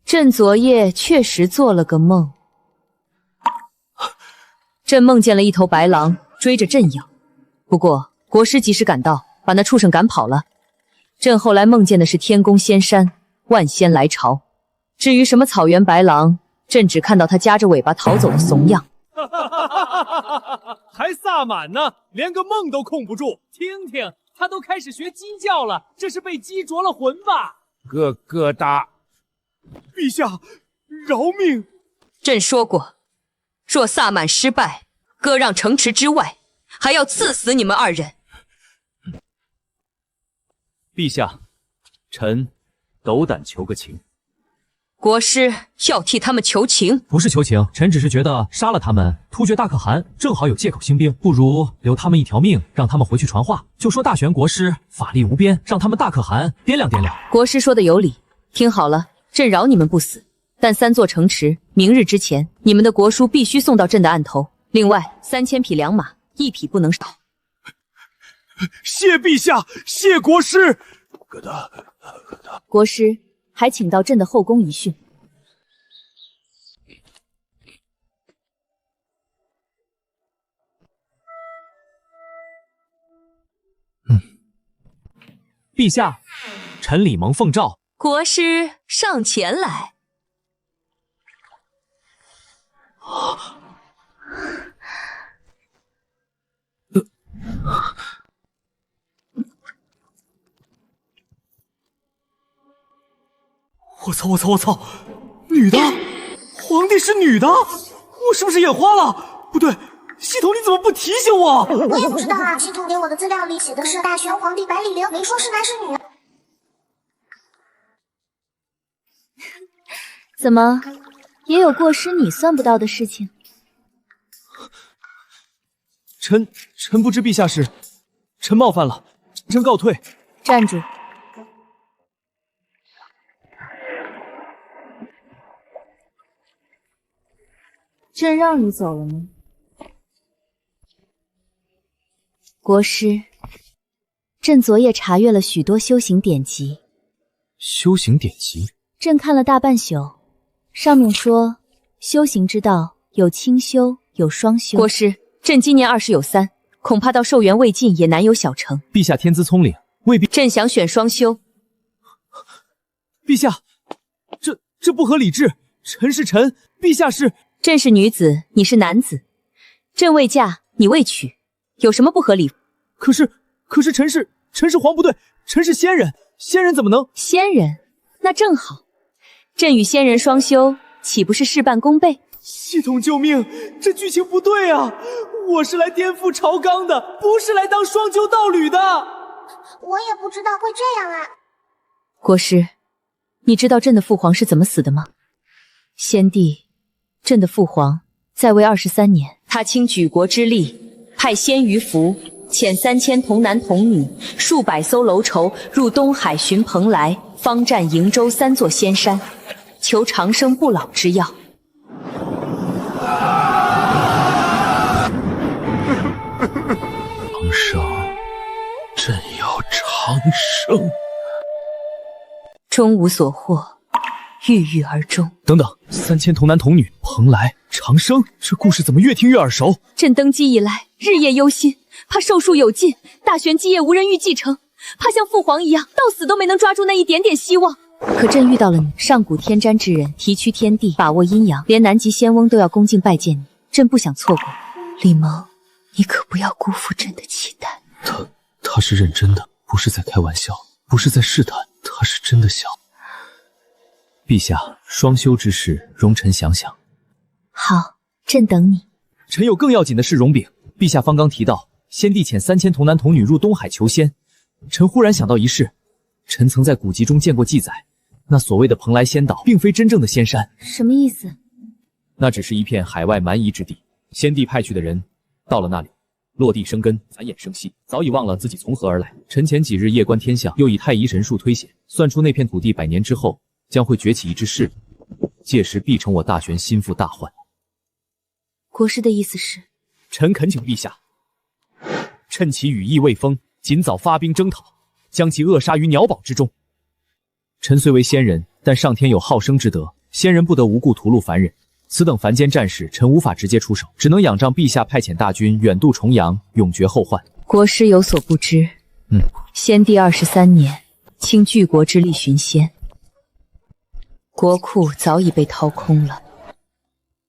朕昨夜确实做了个梦，朕梦见了一头白狼追着朕咬，不过国师及时赶到，把那畜生赶跑了。朕后来梦见的是天宫仙山，万仙来朝。至于什么草原白狼，朕只看到他夹着尾巴逃走的怂样。还萨满呢，连个梦都控不住。听听，他都开始学鸡叫了，这是被鸡啄了魂吧？疙瘩。陛下，饶命！朕说过，若萨满失败，割让城池之外，还要赐死你们2人。陛下，臣斗胆求个情。国师要替他们求情？不是求情，臣只是觉得杀了他们，突厥大可汗正好有借口兴兵，不如留他们一条命，让他们回去传话，就说大玄国师法力无边，让他们大可汗掂量掂量。国师说的有理，听好了，朕饶你们不死，但3座城池明日之前，你们的国书必须送到朕的案头。另外3000匹良马，1匹不能少。谢陛下，谢国师。疙瘩。国师还请到朕的后宫一训。陛下，臣李蒙奉诏。国师上前来。我操！女的，皇帝是女的，我是不是眼花了？不对，系统你怎么不提醒我？我也不知道啊，系统给我的资料里写的是大玄皇帝百里陵，没说是男是女。怎么，也有过失你算不到的事情？臣不知陛下事，臣冒犯了，臣告退。站住！朕让你走了吗？国师，朕昨夜查阅了许多修行典籍。修行典籍？朕看了大半宿，上面说修行之道有轻修，有双修。国师，朕今年20有3，恐怕到寿元未尽也难有小成。陛下天资聪颖，未必。朕想选双修。陛下，这不合理智。臣是臣，陛下是。朕是女子，你是男子，朕未嫁，你未娶，有什么不合理？可是臣是皇不对，臣是仙人，仙人怎么能？仙人，那正好，朕与仙人双修，岂不是事半功倍？系统救命！这剧情不对啊！我是来颠覆朝纲的，不是来当双修道侣的。我也不知道会这样啊。国师，你知道朕的父皇是怎么死的吗？先帝。朕的父皇在位23年，他倾举国之力，派鲜于服，遣3000童男童女，数百艘楼筹入东海寻蓬莱，方占瀛洲3座仙山，求长生不老之药。长生，朕要长生。终无所获，郁郁而终。等等，3000童男童女，蓬莱、长生，这故事怎么越听越耳熟？朕登基以来，日夜忧心，怕寿数有尽，大玄基业无人欲继承，怕像父皇一样，到死都没能抓住那一点点希望。可朕遇到了你，上古天瞻之人，提驱天地，把握阴阳，连南极仙翁都要恭敬拜见你，朕不想错过。李蒙，你可不要辜负朕的期待。他是认真的，不是在开玩笑，不是在试探，他是真的想。陛下，双修之事，容臣想想。好，朕等你。臣有更要紧的事容禀。陛下方刚提到，先帝遣3000童男童女入东海求仙，臣忽然想到一事，臣曾在古籍中见过记载，那所谓的蓬莱仙岛，并非真正的仙山。什么意思？那只是一片海外蛮夷之地，先帝派去的人到了那里，落地生根，繁衍生息，早已忘了自己从何而来。臣前几日夜观天象，又以太乙神术推显，算出那片土地100年之后将会崛起一支势力，届时必成我大玄心腹大患。国师的意思是？臣恳请陛下趁其羽翼未丰，尽早发兵征讨，将其扼杀于鸟堡之中。臣虽为仙人，但上天有好生之德，仙人不得无故屠戮凡人。此等凡间战事，臣无法直接出手，只能仰仗陛下派遣大军远渡重洋，永绝后患。国师有所不知，先帝23年，倾巨国之力寻仙，国库早已被掏空了。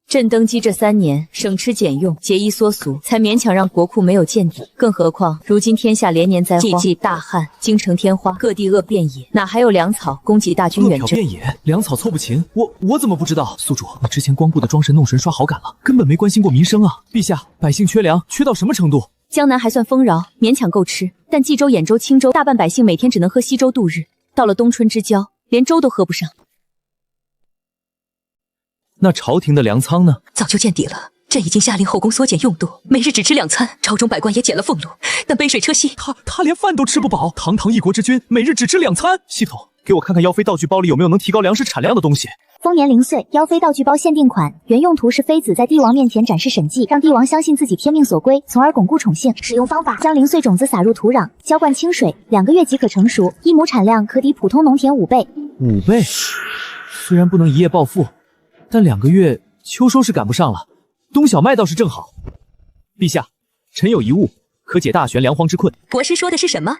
朕登基这3年，省吃俭用，节衣缩俗，才勉强让国库没有见底。更何况如今天下连年灾荒，季大旱，京城天花，各地恶遍野，哪还有粮草供给大军远征？饿殍遍野，粮草凑不齐，我怎么不知道？宿主，你之前光顾的装神弄神刷好感了，根本没关心过民生啊！陛下，百姓缺粮，缺到什么程度？江南还算丰饶，勉强够吃，但冀州、兖州、青州大半百姓每天只能喝稀粥度日，到了冬春之交，连粥都喝不上。那朝廷的粮仓呢？早就见底了。朕已经下令后宫缩减用度，每日只吃2餐。朝中百官也减了俸禄，但杯水车薪。他连饭都吃不饱。堂堂一国之君，每日只吃2餐。系统，给我看看妖妃道具包里有没有能提高粮食产量的东西。丰年0岁妖妃道具包限定款，原用途是妃子在帝王面前展示神迹，让帝王相信自己天命所归，从而巩固宠幸。使用方法：将0岁种子撒入土壤，浇灌清水，2个月即可成熟，一亩产量可抵普通农田5倍。5倍？虽然不能一夜暴富，但2个月秋收是赶不上了。冬小麦倒是正好。陛下，臣有一物，可解大玄粮荒之困。国师说的是什么？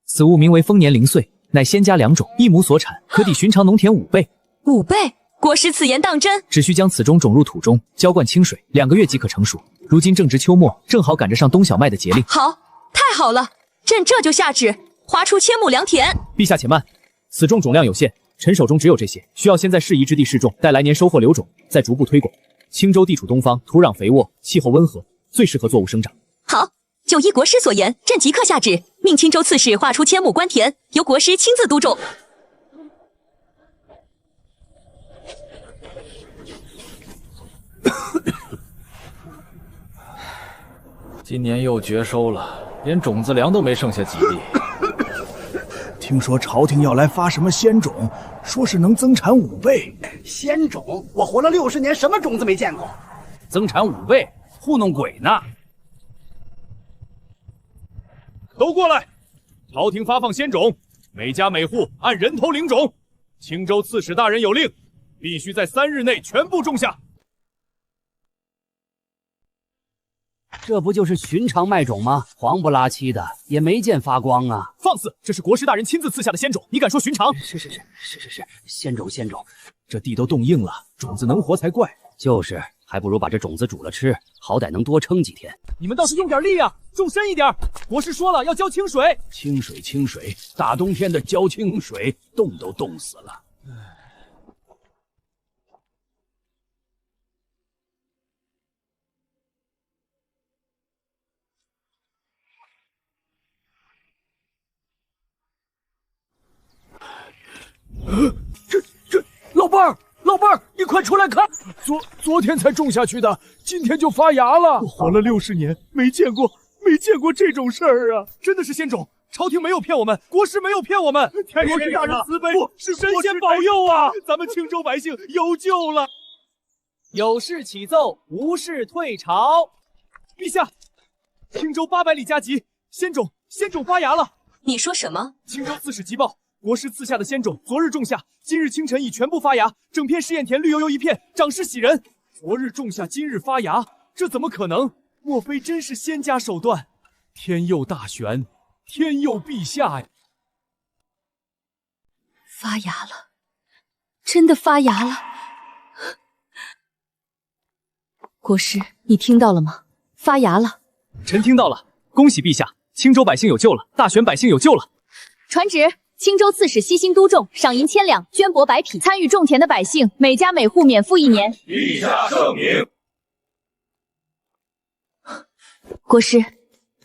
此物名为丰年0岁，乃仙家良种，一亩所产可抵寻常农田5倍。5倍？国师此言当真？只需将此种种入土中，浇灌清水，2个月即可成熟。如今正值秋末，正好赶着上冬小麦的节令。好，太好了，朕这就下旨划出1000亩良田。陛下且慢，此种种量有限，臣手中只有这些，需要先在适宜之地试种，待来年收获留种，再逐步推广。青州地处东方，土壤肥沃，气候温和，最适合作物生长。好，就依国师所言，朕即刻下旨，命青州刺史划出1000亩官田，由国师亲自督种。今年又绝收了，连种子粮都没剩下几粒。听说朝廷要来发什么仙种，说是能增产5倍。仙种？我活了60年，什么种子没见过？增产5倍，糊弄鬼呢！都过来！朝廷发放仙种，每家每户按人头领种。青州刺史大人有令，必须在3日内全部种下。这不就是寻常麦种吗？黄不拉几的，也没见发光啊！放肆！这是国师大人亲自赐下的仙种，你敢说寻常？是，仙种。这地都冻硬了，种子能活才怪。就是，还不如把这种子煮了吃，好歹能多撑几天。你们倒是用点力啊，种深一点。国师说了，要浇清水。清水，大冬天的浇清水，冻都冻死了。这老伴儿，你快出来看！昨天才种下去的，今天就发芽了。我活了60年，没见过这种事儿啊！真的是仙种，朝廷没有骗我们，国师没有骗我们，天师大人慈悲，是神仙保佑啊！咱们青州百姓有救了。有事启奏，无事退朝。陛下，青州800里加急，仙种发芽了。你说什么？青州刺史急报，国师赐下的仙种，昨日种下，今日清晨已全部发芽，整片试验田绿油油一片，长势喜人。昨日种下，今日发芽，这怎么可能？莫非真是仙家手段？天佑大玄，天佑陛下呀！发芽了，真的发芽了。国师，你听到了吗？发芽了。臣听到了，恭喜陛下，青州百姓有救了，大玄百姓有救了。传旨，青州刺史悉心督种，赏银1000两，绢帛100匹，参与种田的百姓，每家每户免赋1年。陛下圣明。国师，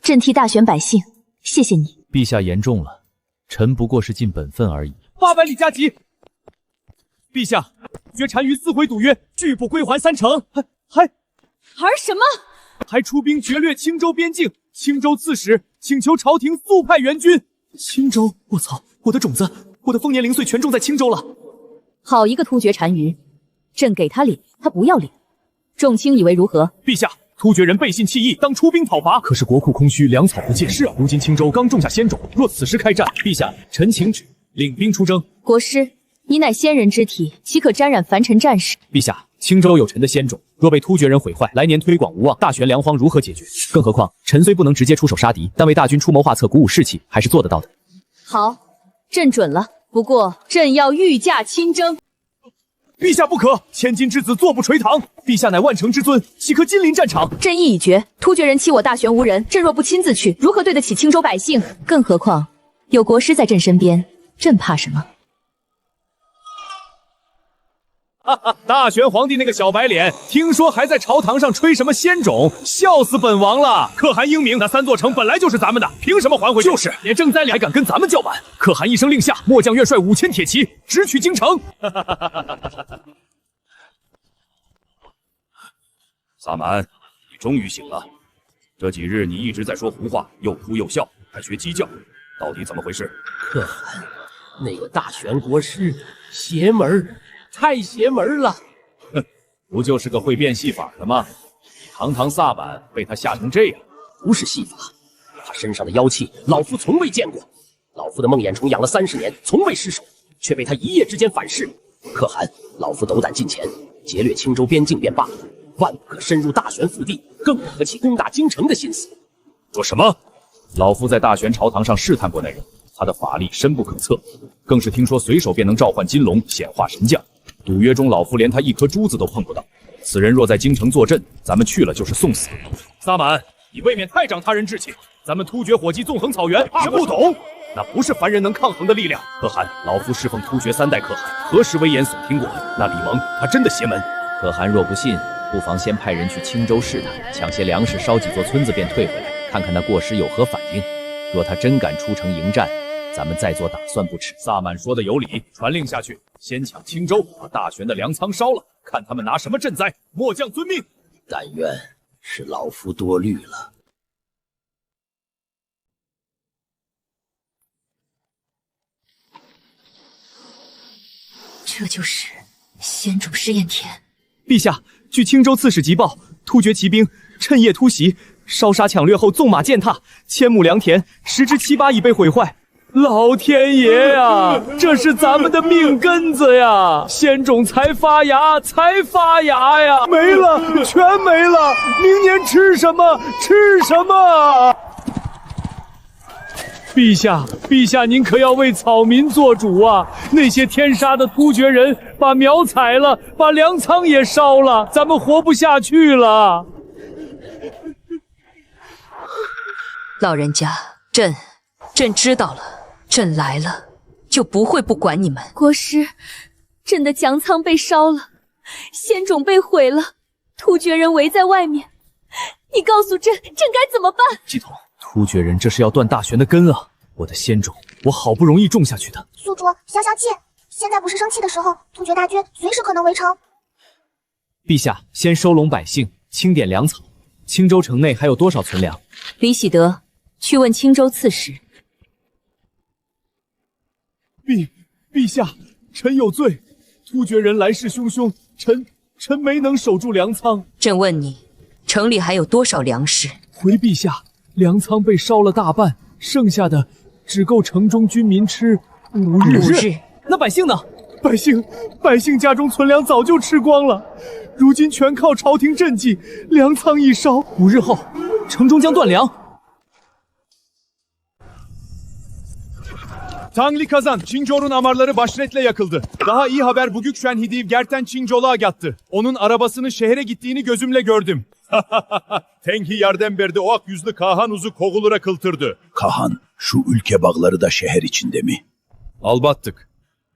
朕替大玄百姓，谢谢你。陛下言重了，臣不过是尽本分而已。800里加急。陛下，绝单于4回赌约，拒不归还3成，还什么？还出兵劫掠青州边境。青州刺史请求朝廷速派援军。青州，我操！我的种子，我的丰年0岁全种在青州了。好一个突厥单于，朕给他脸，他不要脸。众卿以为如何？陛下，突厥人背信弃义，当出兵讨伐。可是国库空虚，粮草不见。是啊，如今青州刚种下仙种，若此时开战，陛下，臣请旨领兵出征。国师，你乃仙人之体，岂可沾染凡尘战事？陛下，青州有臣的仙种，若被突厥人毁坏，来年推广无望，大玄粮荒如何解决？更何况，臣虽不能直接出手杀敌，但为大军出谋划策、鼓舞士气，还是做得到的。好，朕准了。不过，朕要御驾亲征。陛下不可，千金之子坐不垂堂。陛下乃万乘之尊，岂可亲临战场？朕意已决，突厥人欺我大玄无人，朕若不亲自去，如何对得起青州百姓？更何况有国师在朕身边，朕怕什么？大玄皇帝那个小白脸，听说还在朝堂上吹什么仙种，笑死本王了。可汗英明，那3座城本来就是咱们的，凭什么还回去？就是，连正灾还敢跟咱们叫板？可汗一声令下，末将愿率5000铁骑直取京城。萨满，你终于醒了。这几日你一直在说胡话，又哭又笑，还学鸡叫，到底怎么回事？可汗，那个大玄国师邪门，太邪门了。哼，不就是个会变戏法的吗？你堂堂萨满被他吓成这样。不是戏法，他身上的妖气，老夫从未见过。老夫的梦魇虫养了30年，从未失手，却被他一夜之间反噬。可汗，老夫斗胆近前，劫掠青州边境便罢了，万不可深入大玄腹地，更不可起攻打京城的心思。说什么？老夫在大玄朝堂上试探过那人，他的法力深不可测，更是听说随手便能召唤金龙，显化神将。赌约中，老夫连他一颗珠子都碰不到。此人若在京城坐镇，咱们去了就是送死。萨满，你未免太长他人志气。咱们突厥火鸡纵横草原，怕不懂？那不是凡人能抗衡的力量。可汗，老夫侍奉突厥3代可汗，何时危言耸听过？那李蒙他真的邪门。可汗若不信，不妨先派人去青州试探，抢些粮食，烧几座村子便退回来，看看那过师有何反应。若他真敢出城迎战，咱们再做打算不迟。萨满说的有理，传令下去，先抢青州，把大玄的粮仓烧了，看他们拿什么赈灾。末将遵命。但愿是老夫多虑了。这就是仙种试验田。陛下，据青州刺史急报，突厥骑兵趁夜突袭，烧杀抢掠后纵马践踏，1000亩良田10之7、8已被毁坏。老天爷呀，这是咱们的命根子呀！仙种才发芽呀，没了，全没了！明年吃什么？吃什么？陛下，您可要为草民做主啊！那些天杀的突厥人把苗采了，把粮仓也烧了，咱们活不下去了。老人家，朕知道了，朕来了就不会不管你们。国师，朕的粮仓被烧了，仙种被毁了，突厥人围在外面，你告诉朕该怎么办？季统，突厥人这是要断大玄的根啊！我的仙种，我好不容易种下去的。宿主，消消气，现在不是生气的时候，突厥大军随时可能围城。陛下，先收拢百姓，清点粮草。青州城内还有多少存粮？李喜德，去问青州刺史。陛下，臣有罪，突厥人来势汹汹，臣没能守住粮仓。朕问你，城里还有多少粮食？回陛下，粮仓被烧了大半，剩下的只够城中军民吃， 5日。那百姓呢？百姓家中存粮早就吃光了，如今全靠朝廷赈济，粮仓一烧，5日后城中将断粮。Tangli Kazan, Çincor'un amarları başretle yakıldı. Daha iyi haber bugün Şenhidiv Gerten Çincol'a yattı. Onun arabasının şehre gittiğini gözümle gördüm. Tengi yerden berdi o ak yüzlü Kahan uzu kovulura kıltırdı. Kahan, şu ülke bağları da şehir içinde mi? Albattık.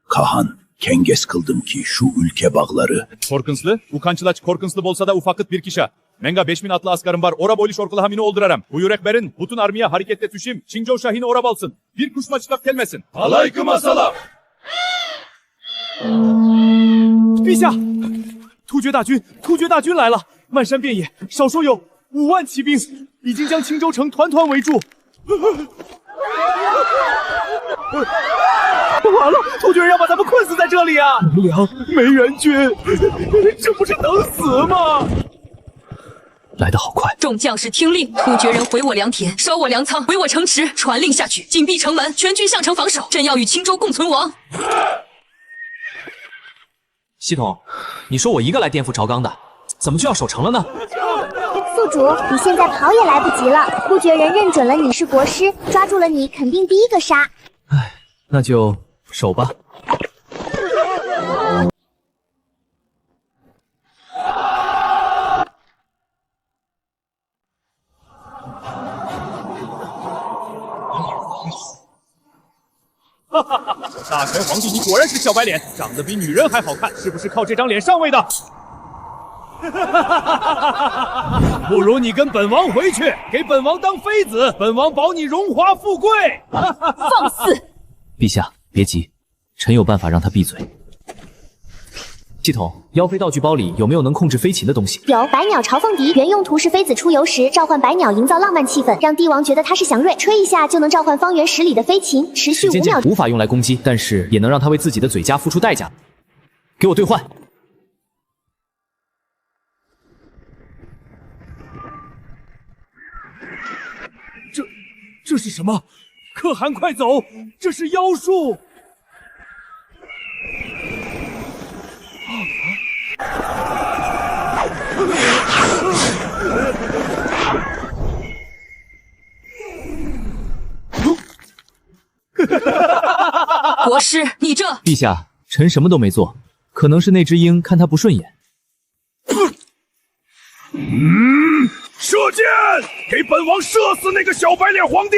Kahan, kenges kıldım ki şu ülke bağları. Korkunslu, ukançılaç korkunslu bolsa da ufakıt bir kişa. Menga 5000 atlı askarım var, ora boylu şorkulu hamini oldurarım. Bu yürek berin, bütün armiye harekette tüşim, Çingco Şahin'i ora balsın. Bir kuşma çıkıp gelmesin. Aleyküm assalam. 陛下，突厥大军来了，漫山遍野，少说有5万骑兵，已经将青州城团团围住。完了，突厥人要把咱们困死在这里啊！无粮，没援军，这不是等死吗？来得好快！众将士听令，突厥人毁我良田，烧我粮仓，毁我城池，传令下去，紧闭城门，全军向城防守，朕要与青州共存亡。系统，你说我一个来颠覆朝纲的，怎么就要守城了呢？宿主，你现在跑也来不及了，突厥人认准了你是国师，抓住了你肯定第一个杀。唉，那就守吧。哈哈哈！大权皇帝，你果然是小白脸，长得比女人还好看，是不是靠这张脸上位的？不如你跟本王回去，给本王当妃子，本王保你荣华富贵。放肆！陛下，别急，臣有办法让他闭嘴。系统，妖妃道具包里有没有能控制飞禽的东西？有百鸟朝凤笛，原用途是妃子出游时召唤百鸟，营造浪漫气氛，让帝王觉得他是祥瑞，吹一下就能召唤方圆10里的飞禽，持续5秒。无法用来攻击，但是也能让他为自己的嘴夹付出代价。给我兑换。这是什么？可汗快走！这是妖术！国师，你这……陛下，臣什么都没做，可能是那只鹰看他不顺眼。射箭，给本王射死那个小白脸皇帝！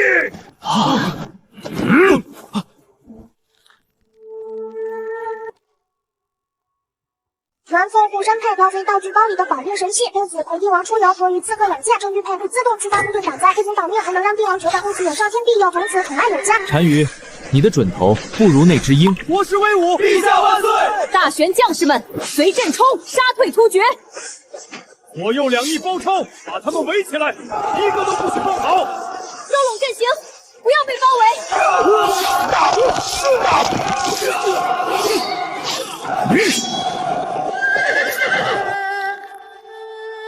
传送护山派调飞道具包里的绑定神器，因此陪帝王出游可以自个冷驾，证据配会自动触发部队挡灾，这种绑定还能让帝王觉得后续有少天必有，从此宠爱有加。单于，你的准头不如那只鹰。国师威武，陛下万岁！大玄将士们，随朕冲，杀退突厥！左右2翼包抄，把他们围起来，一个都不许放跑。收拢阵型，不要被包围。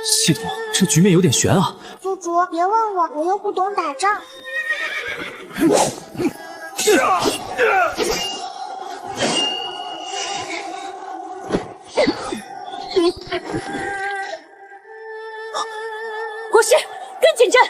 系统，这局面有点悬啊！宿主，别问我，我又不懂打仗。国师，跟紧朕！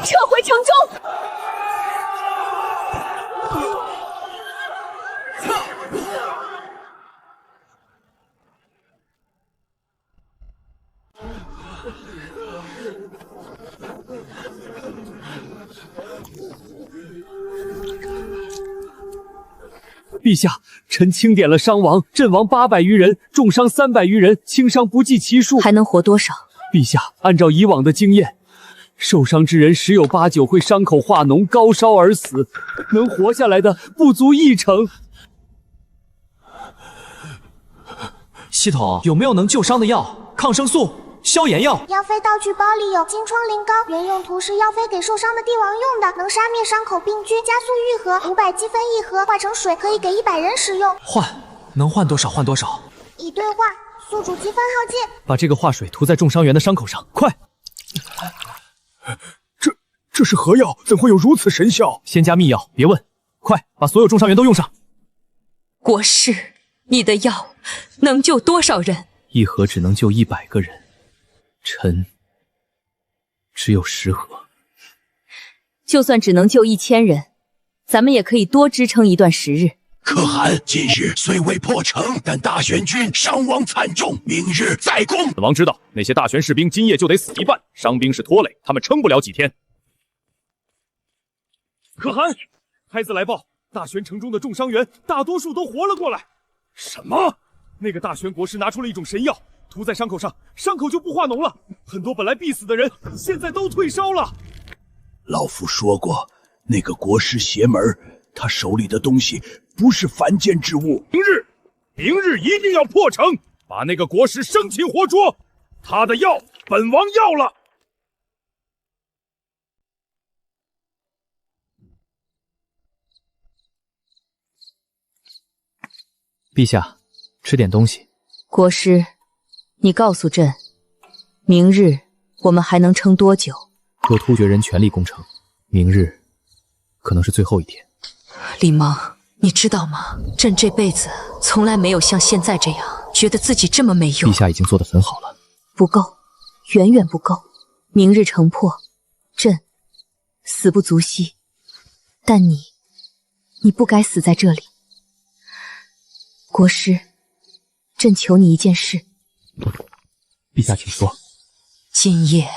撤回城中！陛下，臣清点了伤亡，阵亡800余人，重伤300余人，轻伤不计其数。还能活多少？陛下，按照以往的经验，受伤之人十有八九会伤口化脓、高烧而死，能活下来的不足1成。系统有没有能救伤的药？抗生素、消炎药？妖妃道具包里有金疮灵膏，原用途是妖妃给受伤的帝王用的，能杀灭伤口病菌，加速愈合。500积分一盒，化成水可以给100人使用。能换多少换多少。已兑换，宿主积分耗尽。把这个化水涂在重伤员的伤口上，快！这是何药？怎会有如此神效？先加秘药，别问。快把所有重伤员都用上。国师，你的药能救多少人？1盒只能救100个人，臣只有10盒。就算只能救1000人，咱们也可以多支撑一段时日。可汗今日虽未破城，但大玄军伤亡惨重，明日再攻。子王知道，那些大玄士兵今夜就得死一半，伤兵是拖累，他们撑不了几天。可汗，孩子来报，大玄城中的重伤员大多数都活了过来。什么？那个大玄国师拿出了一种神药，涂在伤口上，伤口就不化脓了。很多本来必死的人，现在都退烧了。老夫说过，那个国师邪门，他手里的东西不是凡间之物。明日一定要破城，把那个国师生擒活捉。他的药，本王要了。陛下，吃点东西。国师，你告诉朕，明日我们还能撑多久？若突厥人全力攻城，明日可能是最后一天。李芒，你知道吗？朕这辈子从来没有像现在这样觉得自己这么没用。陛下已经做得很好了。不够，远远不够。明日城破，朕死不足惜。但你不该死在这里。国师，朕求你一件事。陛下，请说。今夜，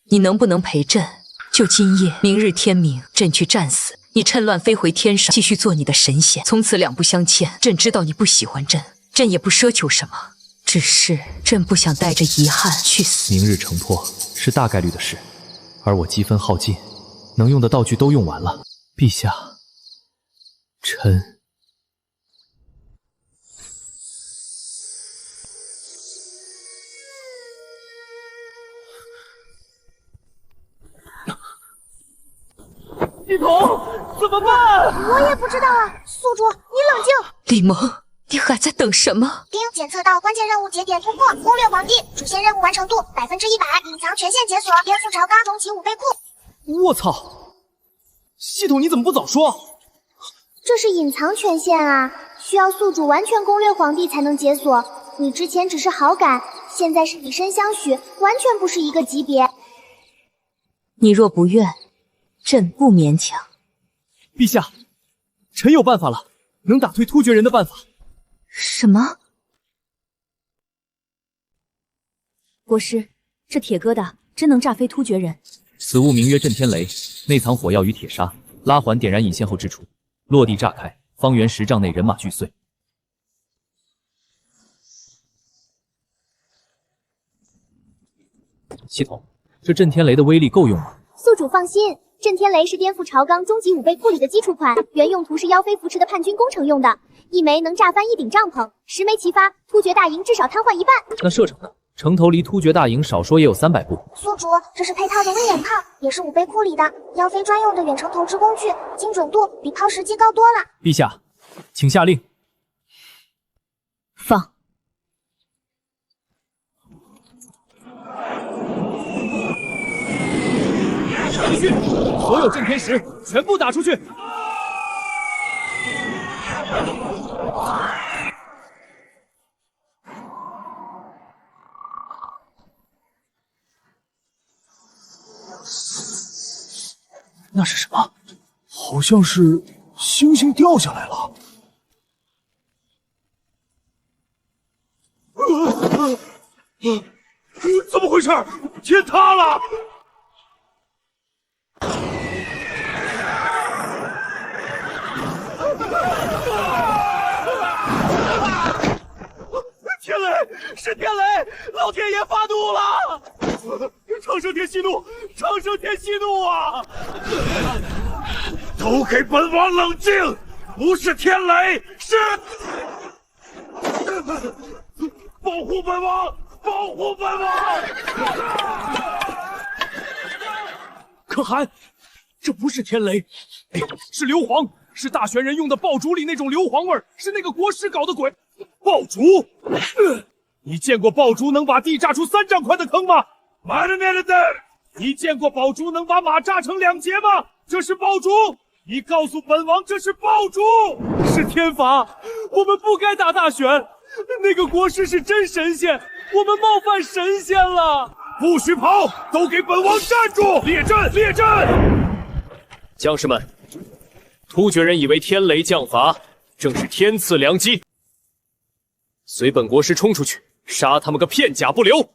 你能不能陪朕？就今夜，明日天明，朕去战死。你趁乱飞回天上，继续做你的神仙，从此两不相欠。朕知道你不喜欢朕，朕也不奢求什么，只是朕不想带着遗憾去死。明日城破是大概率的事，而我积分耗尽，能用的道具都用完了。陛下，臣系统怎么办？我也不知道啊。宿主，你冷静。李萌，你还在等什么？丁检测到关键任务节点突破，攻略皇帝，主线任务完成度100%，隐藏权限解锁，颠覆朝纲终极5倍库。我操！系统你怎么不早说？这是隐藏权限啊，需要宿主完全攻略皇帝才能解锁。你之前只是好感，现在是以身相许，完全不是一个级别。你若不愿，朕不勉强。陛下，臣有办法了，能打退突厥人的办法。什么？国师，这铁疙瘩真能炸飞突厥人？此物名曰震天雷，内藏火药与铁砂，拉环点燃引线后掷出，落地炸开，方圆10丈内人马俱碎。系统，这震天雷的威力够用吗？宿主放心，震天雷是颠覆朝纲终极5倍库里的基础款，原用途是妖妃扶持的叛军攻城用的，一枚能炸翻1顶帐篷，10枚齐发，突厥大营至少瘫痪一半。那射程呢？城头离突厥大营少说也有300步。宿主，这是配套的威眼炮，也是5倍库里的妖妃专用的远程投掷工具，精准度比抛石机高多了。陛下，请下令。放。继续，所有震天石全部打出去。那是什么？好像是星星掉下来了。怎么回事？天塌了！天雷，是天雷！老天爷发怒了！长生天息怒！长生天息怒啊！都给本王冷静！不是天雷，是保护本王！保护本王！可汗，这不是天雷，是硫磺，是大玄人用的爆竹里那种硫磺味儿，是那个国师搞的鬼。爆竹？你见过爆竹能把地炸出3丈宽的坑吗？慢着念着字。你见过爆竹能把马炸成2截吗？这是爆竹。你告诉本王这是爆竹，是天罚，我们不该打大玄。那个国师是真神仙，我们冒犯神仙了。不许跑，都给本王站住！列阵，列阵！将士们，突厥人以为天雷降罚正是天赐良机，随本国师冲出去，杀他们个片甲不留。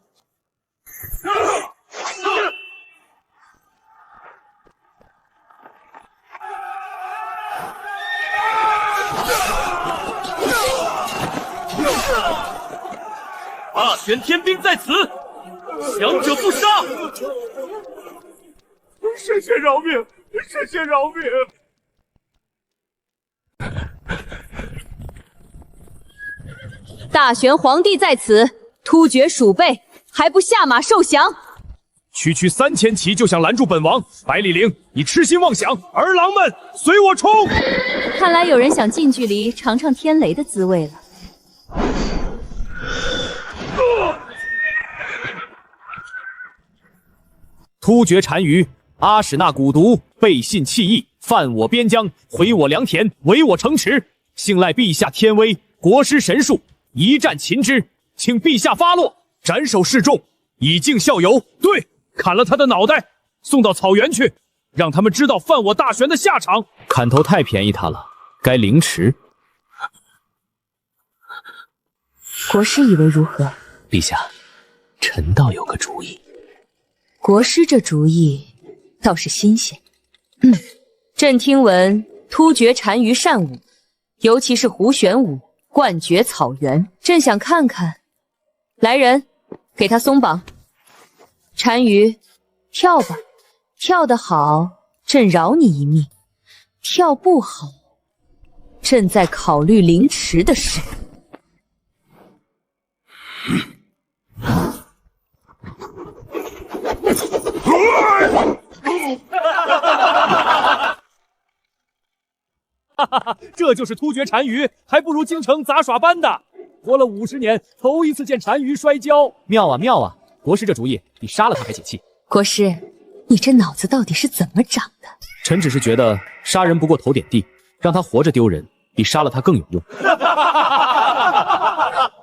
大玄天兵在此，强者不杀！神仙饶命！神仙饶命！大玄皇帝在此，突厥鼠辈还不下马受降？区区3000骑就想拦住本王，百里陵，你痴心妄想！儿郎们，随我冲！看来有人想近距离尝尝天雷的滋味了。突厥单于阿史那蛊毒，背信弃义，犯我边疆，毁我良田，违我城池。幸赖陛下天威，国师神术，一战擒之，请陛下发落，斩首示众，以儆效尤。对，砍了他的脑袋，送到草原去，让他们知道犯我大玄的下场。砍头太便宜他了，该凌迟。国师以为如何？陛下，臣倒有个主意。国师这主意倒是新鲜。朕听闻突厥单于善舞，尤其是胡旋舞，冠绝草原。朕想看看，来人，给他松绑。单于，跳吧，跳得好，朕饶你一命；跳不好，朕在考虑凌迟的事。这就是突厥单于，还不如京城杂耍班的。活了50年，头一次见单于摔跤，妙啊妙啊！国师这主意比杀了他还解气。国师，你这脑子到底是怎么长的？臣只是觉得杀人不过头点地，让他活着丢人，比杀了他更有用。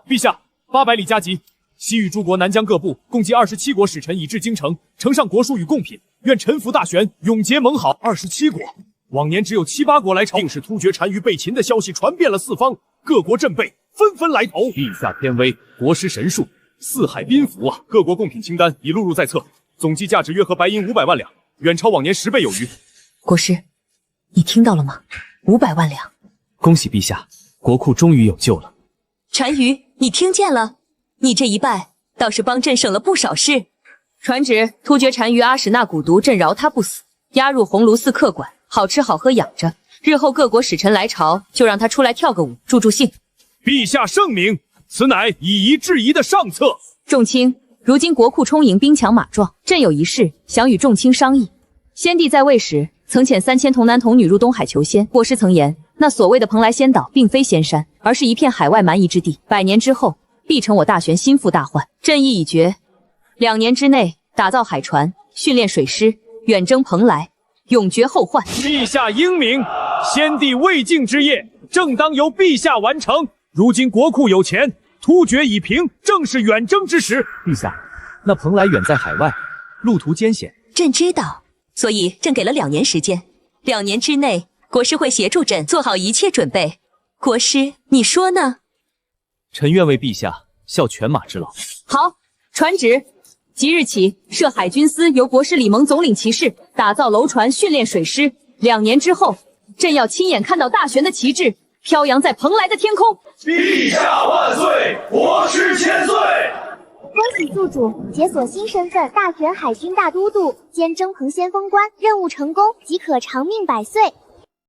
陛下，800里加急，西域诸国南疆各部共计27国使臣已至京城，呈上国书与贡品，愿臣服大玄，永结盟好。27国，往年只有7、8国来朝，定是突厥单于被擒的消息传遍了四方，各国阵备纷纷来投。陛下天威，国师神术，四海宾服啊！各国贡品清单已录入在册，总计价值约合白银500万两，远超往年10倍有余。国师，你听到了吗？500万两！恭喜陛下，国库终于有救了。单于，你听见了？你这一拜倒是帮朕省了不少事。传旨，突厥单于阿史那蛊毒，朕饶他不死，押入鸿胪寺客馆，好吃好喝养着。日后各国使臣来朝，就让他出来跳个舞，助助兴。陛下圣明，此乃以夷制夷的上策。众卿，如今国库充盈，兵强马壮，朕有一事想与众卿商议。先帝在位时，曾遣3000童男童女入东海求仙。国师曾言，那所谓的蓬莱仙岛，并非仙山，而是一片海外蛮夷之地。100年之后，必成我大玄心腹大患。朕意已决，2年之内打造海船，训练水师，远征蓬莱，永绝后患。陛下英明，先帝未竟之业，正当由陛下完成。如今国库有钱，突厥已平，正是远征之时。陛下，那蓬莱远在海外，路途艰险。朕知道，所以朕给了2年时间。2年之内，国师会协助朕做好一切准备。国师，你说呢？臣愿为陛下效犬马之劳。好，传旨，即日起设海军司，由国师李蒙总领其事，打造楼船，训练水师。2年之后，朕要亲眼看到大玄的旗帜飘扬在蓬莱的天空。陛下万岁，国师千岁。喜宿主解锁新身份大玄海军大都督兼征蓬先锋官，任务成功即可长命百岁。